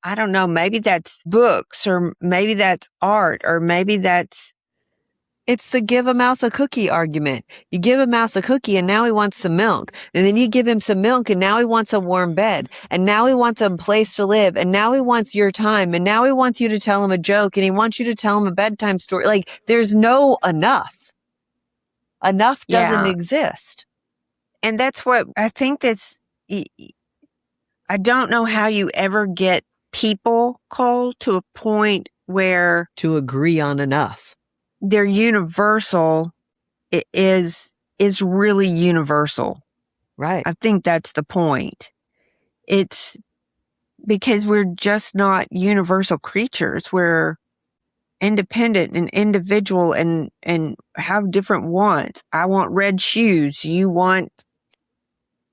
I don't know, maybe that's books or maybe that's art or maybe it's the give a mouse a cookie argument. You give a mouse a cookie and now he wants some milk. And then you give him some milk and now he wants a warm bed. And now he wants a place to live. And now he wants your time. And now he wants you to tell him a joke and he wants you to tell him a bedtime story. Like there's no enough. Enough doesn't exist. And that's what I think I don't know how you ever get people, Cole, to a point where to agree on enough. They're universal. It is really universal. Right. I think that's the point. It's because we're just not universal creatures. We're independent and individual and have different wants. I want red shoes. You want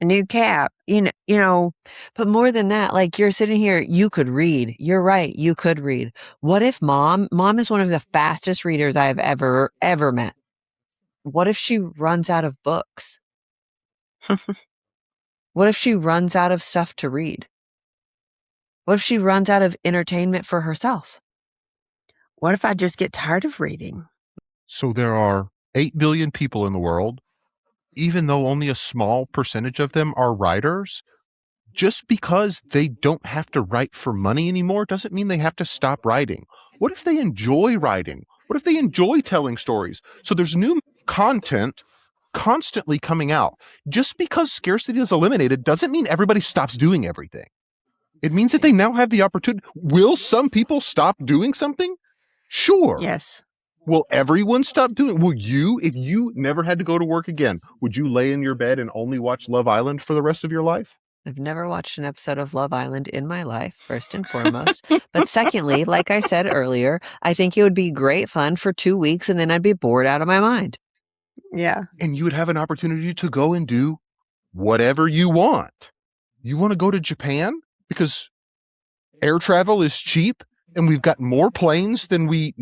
a new cap, you know. But more than that, like you're sitting here, you could read. You're right. You could read. What if mom is one of the fastest readers I have ever met. What if she runs out of books? What if she runs out of stuff to read? What if she runs out of entertainment for herself? What if I just get tired of reading? So there are 8 billion people in the world. Even though only a small percentage of them are writers, just because they don't have to write for money anymore doesn't mean they have to stop writing. What if they enjoy writing? What if they enjoy telling stories? So there's new content constantly coming out. Just because scarcity is eliminated doesn't mean everybody stops doing everything. It means that they now have the opportunity. Will some people stop doing something? Sure. Yes. Will everyone stop doing? Will you, if you never had to go to work again, would you lay in your bed and only watch Love Island for the rest of your life? I've never watched an episode of Love Island in my life, first and foremost. But secondly, like I said earlier, I think it would be great fun for 2 weeks and then I'd be bored out of my mind. Yeah. And you would have an opportunity to go and do whatever you want. You want to go to Japan because air travel is cheap and we've got more planes than we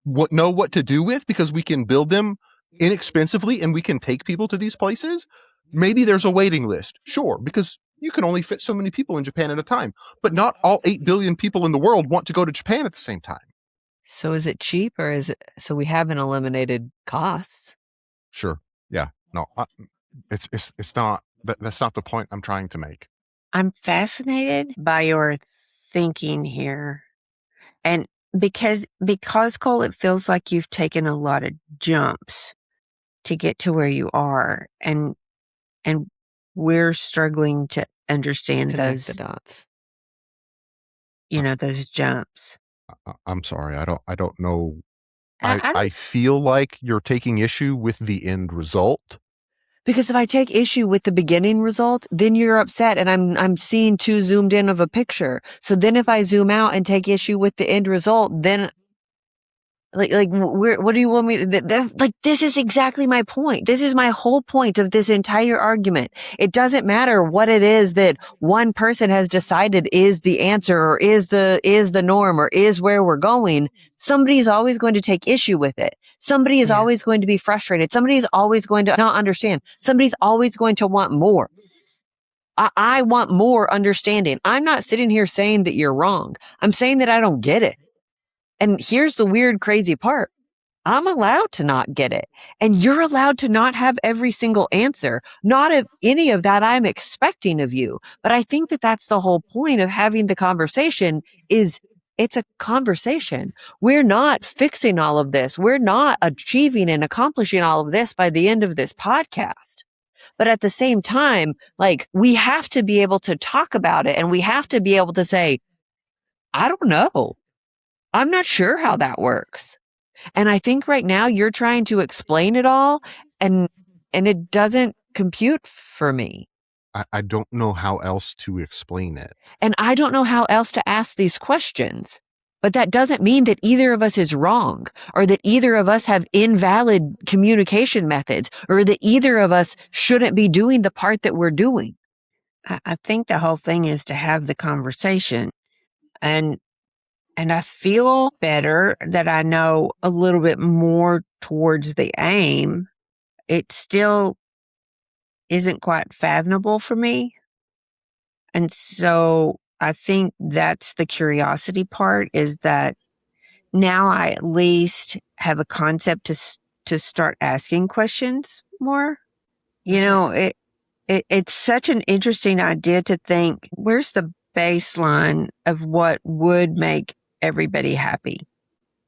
know what to do with because we can build them inexpensively and we can take people to these places. Maybe there's a waiting list. Sure, because you can only fit so many people in Japan at a time. But not all 8 billion people in the world want to go to Japan at the same time. So is it cheap or is it so we haven't eliminated costs? Sure. Yeah. No, it's not. That's not the point I'm trying to make. I'm fascinated by your thinking here. And because Cole, it feels like you've taken a lot of jumps to get to where you are. And we're struggling to understand Connect those the dots. those jumps. I'm sorry. I don't know. I I feel like you're taking issue with the end result. Because if I take issue with the beginning result, then you're upset and I'm seeing too zoomed in of a picture. So then if I zoom out and take issue with the end result, then what do you want me to, like, this is exactly my point. This is my whole point of this entire argument. It doesn't matter what it is that one person has decided is the answer or is the norm or is where we're going. Somebody is always going to take issue with it. Somebody is always going to be frustrated. Somebody is always going to not understand. Somebody's always going to want more. I want more understanding. I'm not sitting here saying that you're wrong. I'm saying that I don't get it. And here's the weird, crazy part. I'm allowed to not get it. And you're allowed to not have every single answer. Not of any of that I'm expecting of you. But I think that that's the whole point of having the conversation is it's a conversation. We're not fixing all of this. We're not achieving and accomplishing all of this by the end of this podcast. But at the same time, like, we have to be able to talk about it and we have to be able to say, I don't know. I'm not sure how that works. And I think right now you're trying to explain it all and it doesn't compute for me. I don't know how else to explain it. And I don't know how else to ask these questions. But that doesn't mean that either of us is wrong or that either of us have invalid communication methods or that either of us shouldn't be doing the part that we're doing. I think the whole thing is to have the conversation. And I feel better that I know a little bit more towards the aim. It still isn't quite fathomable for me. And so I think that's the curiosity part, is that now I at least have a concept to start asking questions more. It's such an interesting idea to think, where's the baseline of what would make everybody happy?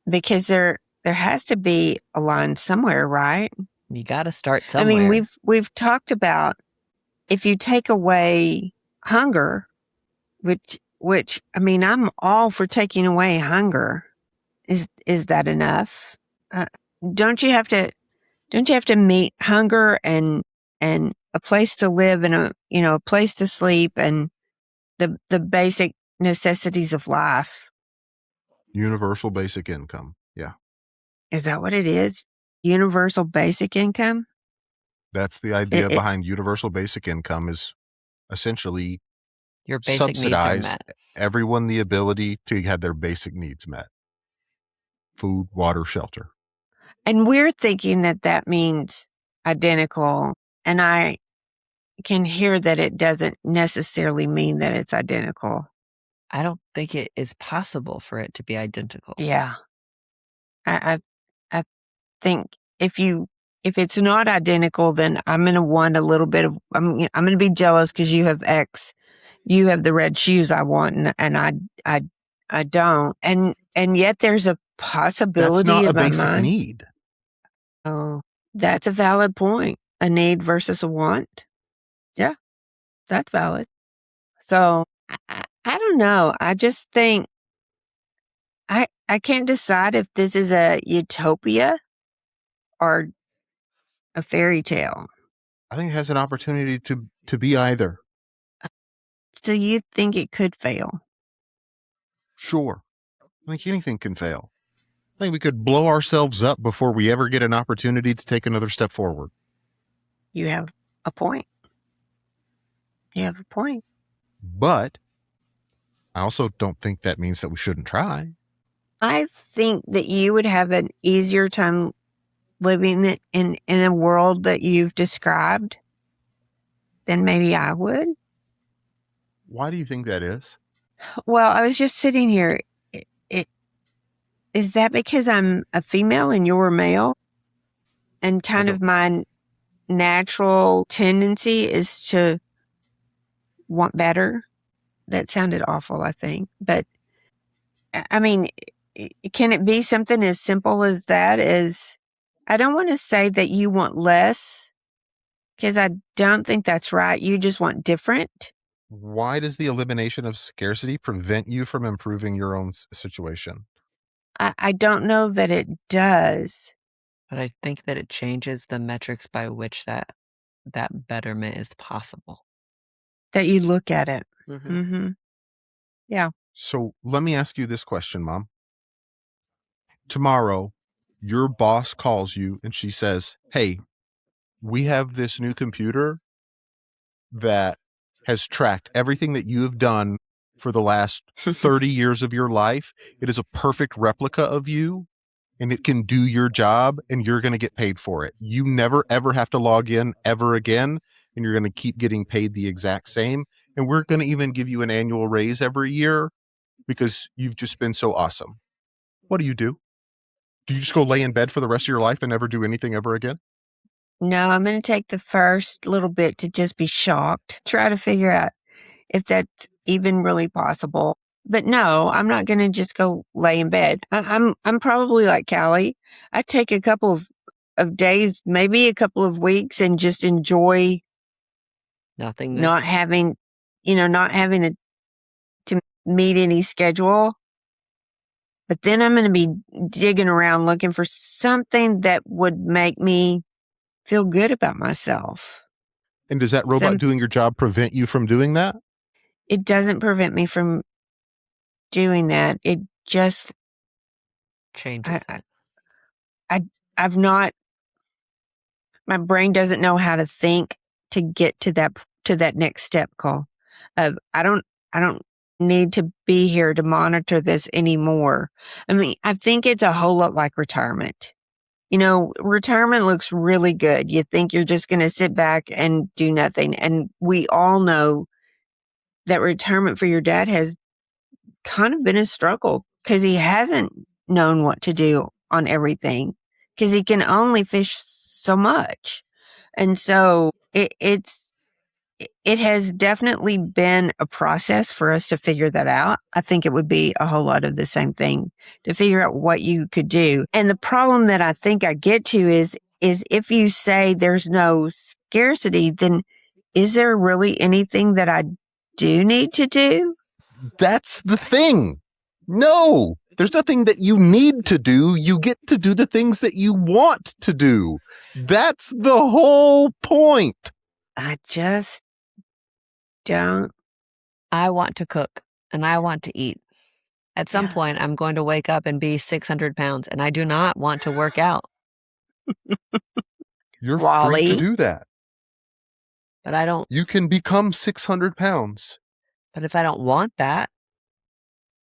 Because there has to be a line somewhere, right? You got to start somewhere. I mean, we've talked about if you take away hunger, which I mean, I'm all for taking away hunger. Is that enough? Don't you have to meet hunger and a place to live and a place to sleep and the basic necessities of life? Universal basic income. Yeah. Is that what it is? Universal basic income? That's the idea behind universal basic income, is essentially your basic needs are subsidize met. everyone the ability to have their basic needs met. Food, water, shelter. And we're thinking that means identical. And I can hear that it doesn't necessarily mean that it's identical. I don't think it is possible for it to be identical. Yeah. I think if it's not identical, then I'm going to want a little bit of, I'm going to be jealous because you have X, you have the red shoes I want, and I don't. And yet there's a possibility. That's not in a my basic mind. need. Oh, that's a valid point. A need versus a want. Yeah, that's valid. So I don't know. I just think I can't decide if this is a utopia or a fairy tale. I think it has an opportunity to be either. Do you think it could fail? Sure. I think anything can fail. I think we could blow ourselves up before we ever get an opportunity to take another step forward. You have a point. You have a point. But I also don't think that means that we shouldn't try. I think that you would have an easier time living in a world that you've described than maybe I would. Why do you think that is? Well, I was just sitting here. Is that because I'm a female and you're a male? And kind of my natural tendency is to want better. That sounded awful, I think. But, I mean, can it be something as simple as that? I don't want to say that you want less, because I don't think that's right. You just want different. Why does the elimination of scarcity prevent you from improving your own situation? I don't know that it does. But I think that it changes the metrics by which that betterment is possible. That you look at it. Mhm. Mm-hmm. Yeah. So let me ask you this question, Mom. Tomorrow, your boss calls you and she says, "Hey, we have this new computer that has tracked everything that you have done for the last 30 years of your life. It is a perfect replica of you and it can do your job and you're going to get paid for it. You never ever have to log in ever again and you're going to keep getting paid the exact same. And we're going to even give you an annual raise every year because you've just been so awesome." What do? Do you just go lay in bed for the rest of your life and never do anything ever again? No, I'm going to take the first little bit to just be shocked, try to figure out if that's even really possible. But no, I'm not going to just go lay in bed. I'm probably like Callie. I take a couple of days, maybe a couple of weeks, and just enjoy Nothingness. not having to meet any schedule. But then I'm going to be digging around looking for something that would make me feel good about myself. And does that robot doing your job prevent you from doing that? It doesn't prevent me from doing that. It just changes I, it. I've not. My brain doesn't know how to think to get to that next step call. I don't need to be here to monitor this anymore. I mean, I think it's a whole lot like retirement. Retirement looks really good. You think you're just going to sit back and do nothing. And we all know that retirement for your dad has kind of been a struggle because he hasn't known what to do on everything because he can only fish so much. And so it has definitely been a process for us to figure that out. I think it would be a whole lot of the same thing to figure out what you could do. And the problem that I think I get to is if you say there's no scarcity, then is there really anything that I do need to do? That's the thing. No, there's nothing that you need to do. You get to do the things that you want to do. That's the whole point. I just don't. I want to cook and I want to eat. At some point, I'm going to wake up and be 600 pounds, and I do not want to work out. You're free to Wally. do that. But I don't. You can become 600 pounds. But if I don't want that,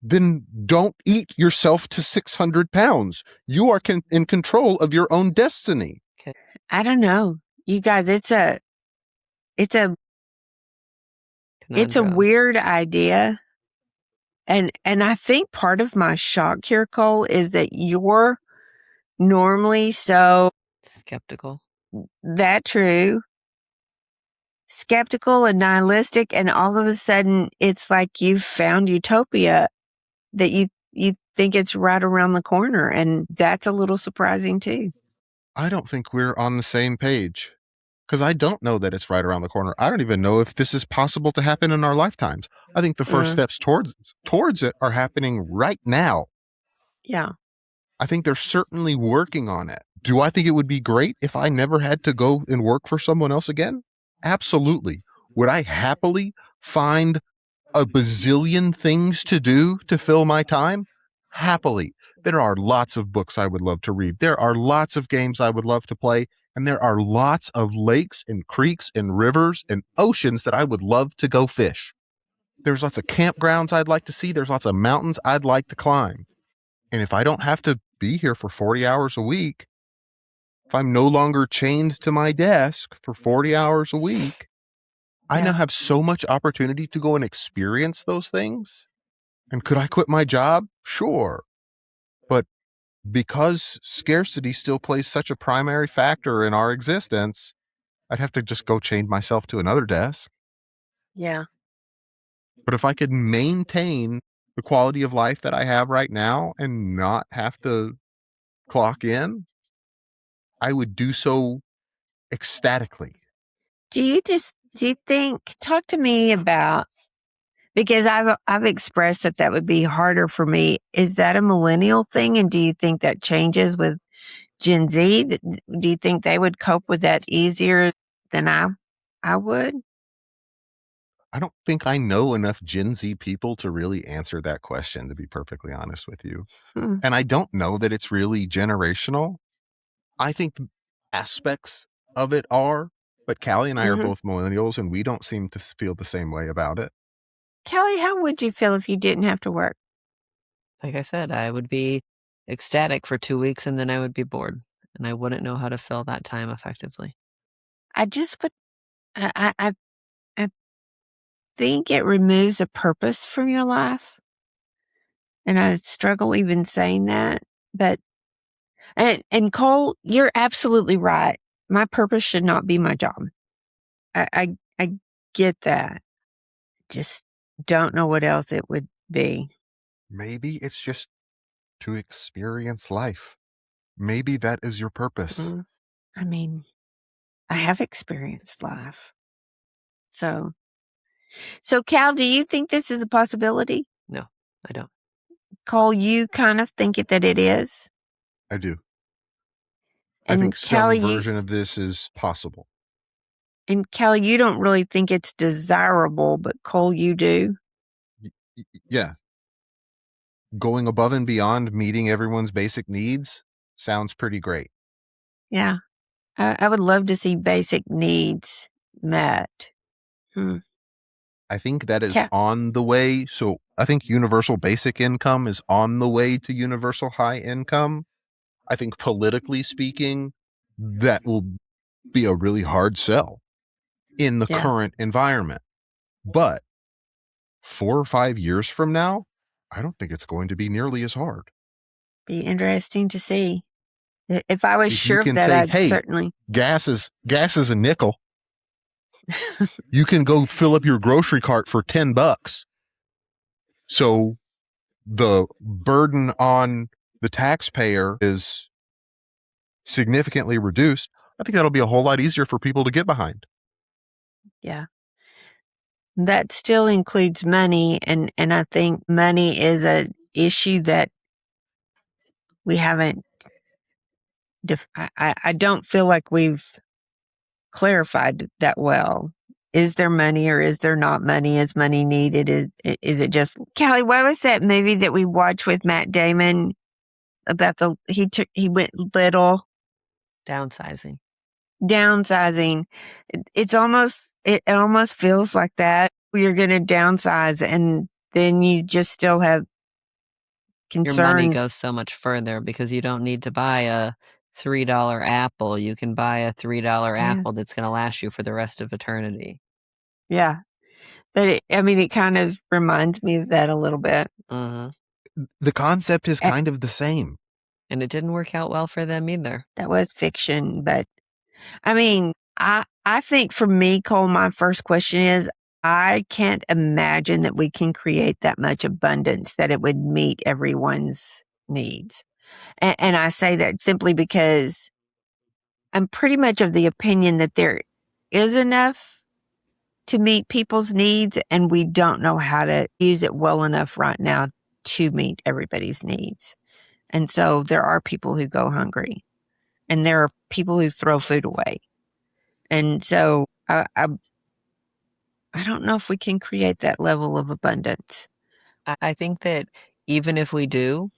then don't eat yourself to 600 pounds. You are in control of your own destiny. Okay. I don't know. You guys, it's a weird idea. And I think part of my shock here, Cole, is that you're normally so skeptical. That true. Skeptical and nihilistic, and all of a sudden it's like you've found utopia that you think it's right around the corner, and that's a little surprising too. I don't think we're on the same page because I don't know that it's right around the corner. I don't even know if this is possible to happen in our lifetimes. I think the first steps towards it are happening right now. Yeah. I think they're certainly working on it. Do I think it would be great if I never had to go and work for someone else again? Absolutely. Would I happily find a bazillion things to do to fill my time? Happily. There are lots of books I would love to read. There are lots of games I would love to play. And there are lots of lakes and creeks and rivers and oceans that I would love to go fish. There's lots of campgrounds I'd like to see. There's lots of mountains I'd like to climb. And if I don't have to be here for 40 hours a week, if I'm no longer chained to my desk for 40 hours a week, I now have so much opportunity to go and experience those things. And could I quit my job? Sure. But because scarcity still plays such a primary factor in our existence, I'd have to just go chain myself to another desk. Yeah. But if I could maintain the quality of life that I have right now and not have to clock in, I would do so ecstatically. Do you just Do you think, talk to me about, because I've expressed that would be harder for me. Is that a millennial thing? And do you think that changes with Gen Z? Do you think they would cope with that easier than I would? I don't think I know enough Gen Z people to really answer that question, to be perfectly honest with you. Hmm. And I don't know that it's really generational. I think aspects of it are, but Callie and I are both millennials, and we don't seem to feel the same way about it. Kelly, how would you feel if you didn't have to work? Like I said, I would be ecstatic for 2 weeks and then I would be bored and I wouldn't know how to fill that time effectively. I just would. I think it removes a purpose from your life, and I struggle even saying that. But and Cole, you're absolutely right. My purpose should not be my job. I get that. Just don't know what else it would be. Maybe it's just to experience life. Maybe that is your purpose. I mean, I have experienced life. So Cal, do you think this is a possibility? No, I don't. Cole, you kind of think that it is? I do. I And think some Callie, version of this is possible. You don't really think it's desirable, but Cole, you do? Yeah. Going above and beyond meeting everyone's basic needs sounds pretty great. Yeah. I would love to see basic needs met. I think that is Ca- on the way. So I think universal basic income is on the way to universal high income. I think politically speaking, that will be a really hard sell in the Yeah. current environment. But 4 or 5 years from now, I don't think it's going to be nearly as hard. Be interesting to see. If I was If you sure of can that, say, I'd hey, certainly. gas is a nickel. You can go fill up your grocery cart for $10. So the burden on the taxpayer is significantly reduced. I think that'll be a whole lot easier for people to get behind. Yeah. That still includes money, and I think money is an issue that we haven't. I don't feel like we've clarified that well. Is there money or is there not money? Is money needed? Is it just Callie? What was that movie that we watched with Matt Damon about he went little Downsizing. downsizing? It almost feels like that. You're going to downsize, and then you just still have Your money concerns. goes so much further because you don't need to buy a $3 apple. You can buy a $3 Yeah. apple that's going to last you for the rest of eternity. Yeah, but it kind of reminds me of that a little bit. The concept is kind of the same. And it didn't work out well for them either. That was fiction, but I mean, I think for me, Cole, my first question is I can't imagine that we can create that much abundance that it would meet everyone's needs. And I say that simply because I'm pretty much of the opinion that there is enough to meet people's needs, and we don't know how to use it well enough right now to meet everybody's needs. And so there are people who go hungry, and there are people who throw food away. And so I don't know if we can create that level of abundance. I think that even if we do,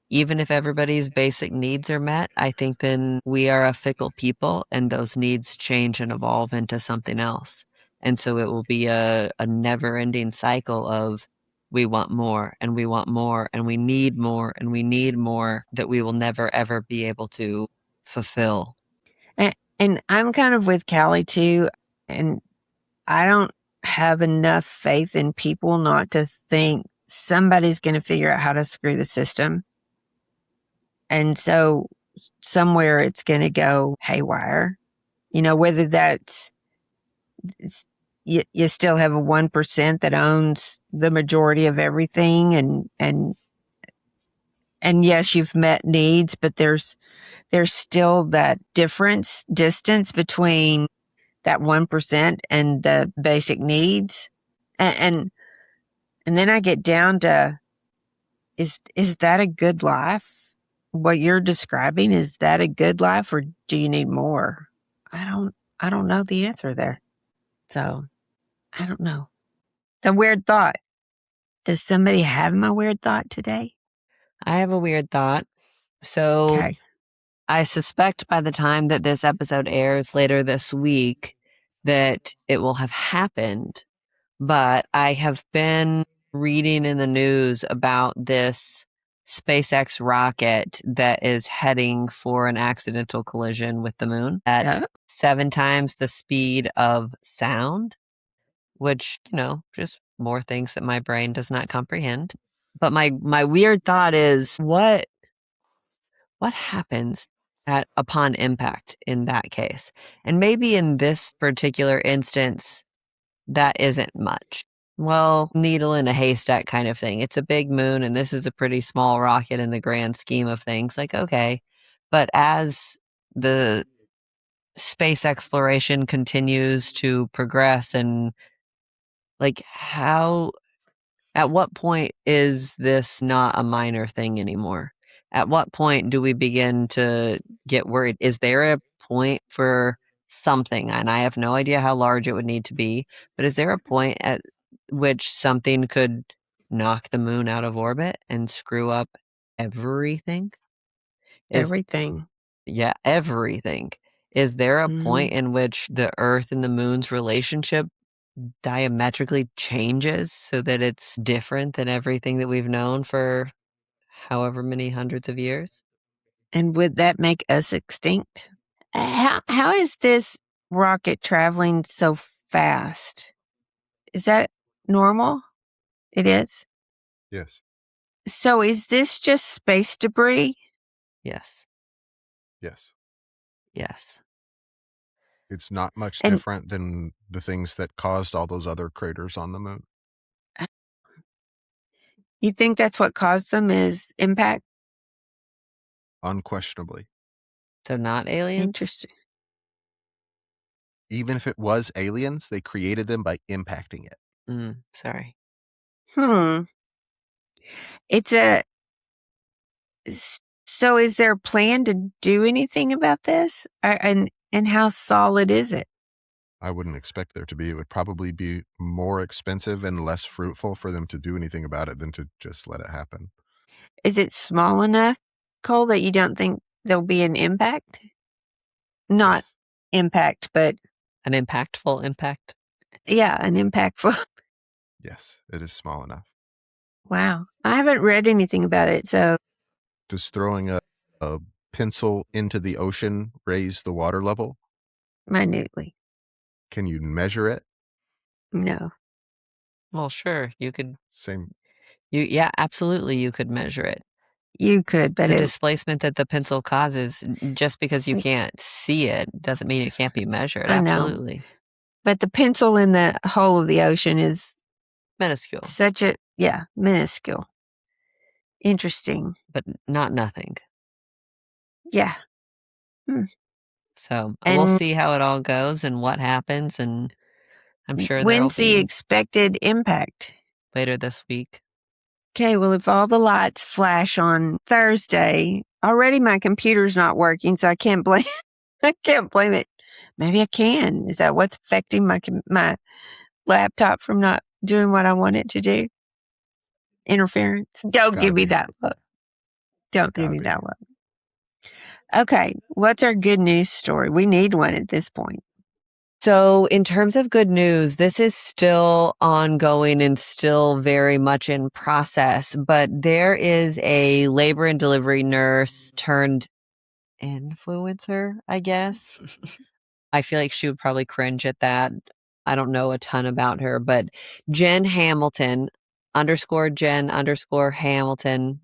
even if everybody's basic needs are met, I think then we are a fickle people and those needs change and evolve into something else. And so it will be a never ending cycle of we want more and we want more and we need more and we need more that we will never ever be able to fulfill. And I'm kind of with Callie too. And I don't have enough faith in people not to think somebody's going to figure out how to screw the system. And so somewhere it's going to go haywire. Whether that's, you still have a 1% that owns the majority of everything. And yes, you've met needs, but there's still that distance between that 1% and the basic needs. And then I get down to, is that a good life? What you're describing, is that a good life, or do you need more? I don't know the answer there. So I don't know. It's a weird thought. Does somebody have my weird thought today? I have a weird thought. So Okay. I suspect by the time that this episode airs later this week that it will have happened. But I have been reading in the news about this SpaceX rocket that is heading for an accidental collision with the moon at 7 times the speed of sound, which, just more things that my brain does not comprehend. But my weird thought is, what happens upon impact in that case? And maybe in this particular instance, that isn't much. Well, needle in a haystack kind of thing. It's a big moon, and this is a pretty small rocket in the grand scheme of things. Like, okay. But as the space exploration continues to progress, and like, at what point is this not a minor thing anymore? At what point do we begin to get worried? Is there a point for something? And I have no idea how large it would need to be, but is there a point at which something could knock the moon out of orbit and screw up everything? Everything. Yeah, everything. Is there a Mhm. point in which the Earth and the moon's relationship diametrically changes so that it's different than everything that we've known for however many hundreds of years? And would that make us extinct? How is this rocket traveling so fast? Is that normal? It is? Yes. So is this just space debris? Yes. Yes. Yes. It's not much And different than the things that caused all those other craters on the moon. you think that's what caused them, is impact? Unquestionably. So not aliens? Interesting. Even if it was aliens, they created them by impacting it. Sorry. It's so is there a plan to do anything about this? And how solid is it? I wouldn't expect there to be. It would probably be more expensive and less fruitful for them to do anything about it than to just let it happen. Is it small enough, Cole, that you don't think there'll be an impact? Not Yes. impact, but An impactful impact? yeah, an impactful. Yes, it is small enough. Wow. I haven't read anything about it, so Does throwing a pencil into the ocean raise the water level? minutely. Can you measure it? No. Well, sure. You could. Same. Yeah, absolutely. You could measure it. You could, but The displacement that the pencil causes, just because you can't see it, doesn't mean it can't be measured. I know. Absolutely. But the pencil in the hole of the ocean is Minuscule. minuscule. Interesting. But not nothing. Yeah. So we'll And see how it all goes and what happens, and I'm sure there'll when's the be expected impact? later this week. Okay, well, if all the lights flash on Thursday, already my computer's not working, so I can't blame I can't blame it. Maybe I can. Is that what's affecting my laptop from not doing what I want it to do? Interference. Don't Gotta give me be. that look. Don't give Gotta me be. that look. Okay, what's our good news story? We need one at this point. So, in terms of good news, this is still ongoing and still very much in process, but there is a labor and delivery nurse turned influencer, I guess. I feel like she would probably cringe at that. I don't know a ton about her, but Jen Hamilton _Jen_Hamilton_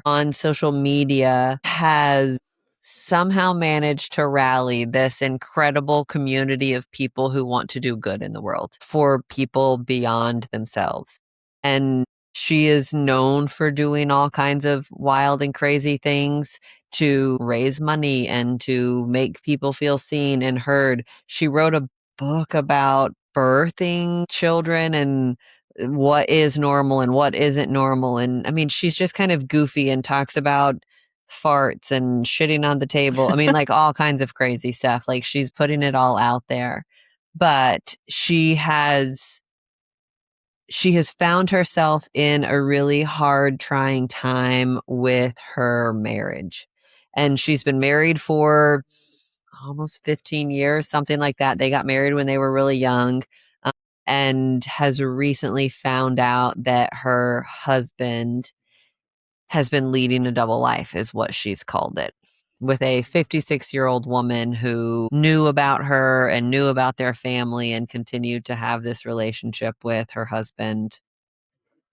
on social media has somehow managed to rally this incredible community of people who want to do good in the world for people beyond themselves. And She is known for doing all kinds of wild and crazy things to raise money and to make people feel seen and heard. She wrote a book about birthing children and what is normal and what isn't normal. And I mean, she's just kind of goofy and talks about farts and shitting on the table. I mean, like all kinds of crazy stuff. Like she's putting it all out there. But she has found herself in a really hard, trying time with her marriage. And she's been married for almost 15 years, something like that. They got married when they were really young, and has recently found out that her husband has been leading a double life, is what she's called it, with a 56-year-old woman who knew about her and knew about their family and continued to have this relationship with her husband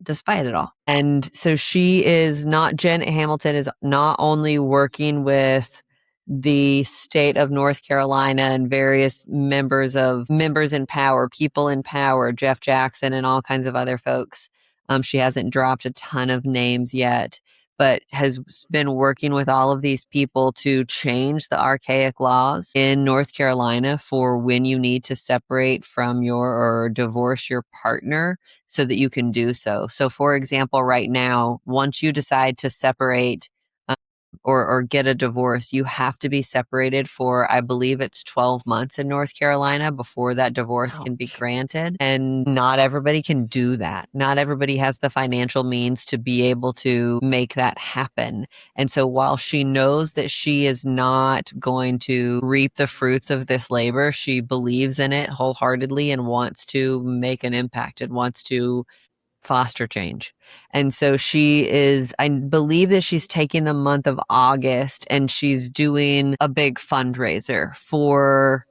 despite it all. And so Janet Hamilton is not only working with the state of North Carolina and various members in power, people in power, Jeff Jackson and all kinds of other folks. She hasn't dropped a ton of names yet, but has been working with all of these people to change the archaic laws in North Carolina for when you need to separate from or divorce your partner so that you can do so. So, for example, right now, once you decide to separate or get a divorce, you have to be separated for, I believe it's 12 months in North Carolina before that divorce can be granted. And not everybody can do that. Not everybody has the financial means to be able to make that happen. And so while she knows that she is not going to reap the fruits of this labor, she believes in it wholeheartedly and wants to make an impact and wants to foster change. And so I believe that she's taking the month of August and she's doing a big fundraiser for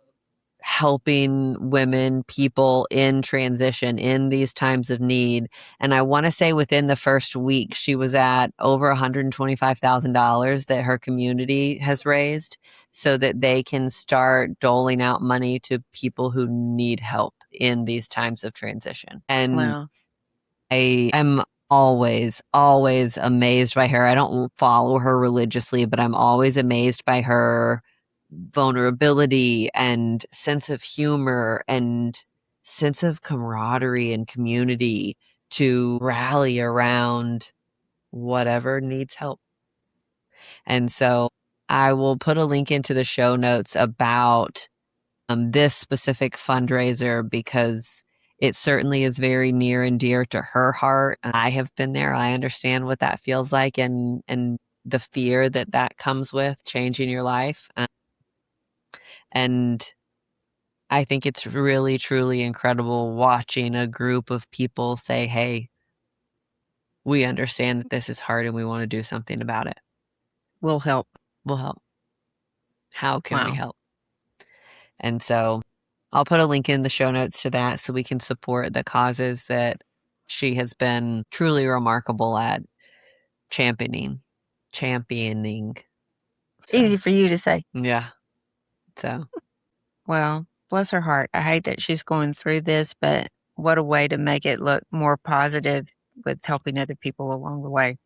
helping women, people in transition in these times of need. And I want to say within the first week, she was at over $125,000 that her community has raised so that they can start doling out money to people who need help in these times of transition. And Wow. I am always, always amazed by her. I don't follow her religiously, but I'm always amazed by her vulnerability and sense of humor and sense of camaraderie and community to rally around whatever needs help. And so I will put a link into the show notes about this specific fundraiser because it certainly is very near and dear to her heart. I have been there. I understand what that feels like and the fear that comes with changing your life. And I think it's really, truly incredible watching a group of people say, hey, we understand that this is hard and we want to do something about it. We'll help. We'll help. How can we Wow. help? And so I'll put a link in the show notes to that so we can support the causes that she has been truly remarkable at championing. It's easy for you to say. Yeah. So, Well, bless her heart. I hate that she's going through this, but what a way to make it look more positive with helping other people along the way.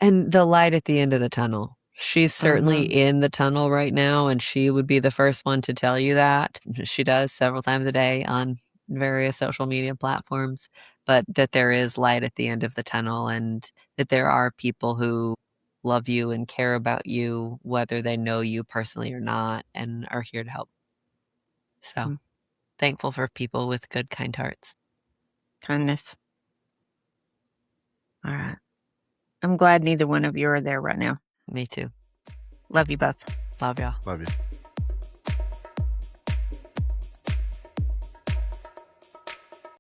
and the light at the end of the tunnel. She's certainly in the tunnel right now, and she would be the first one to tell you that. She does several times a day on various social media platforms, but that there is light at the end of the tunnel and that there are people who love you and care about you, whether they know you personally or not, and are here to help. So thankful for people with good, kind hearts. Kindness. All right. I'm glad neither one of you are there right now. Me too. Love you both. Love y'all. Love you.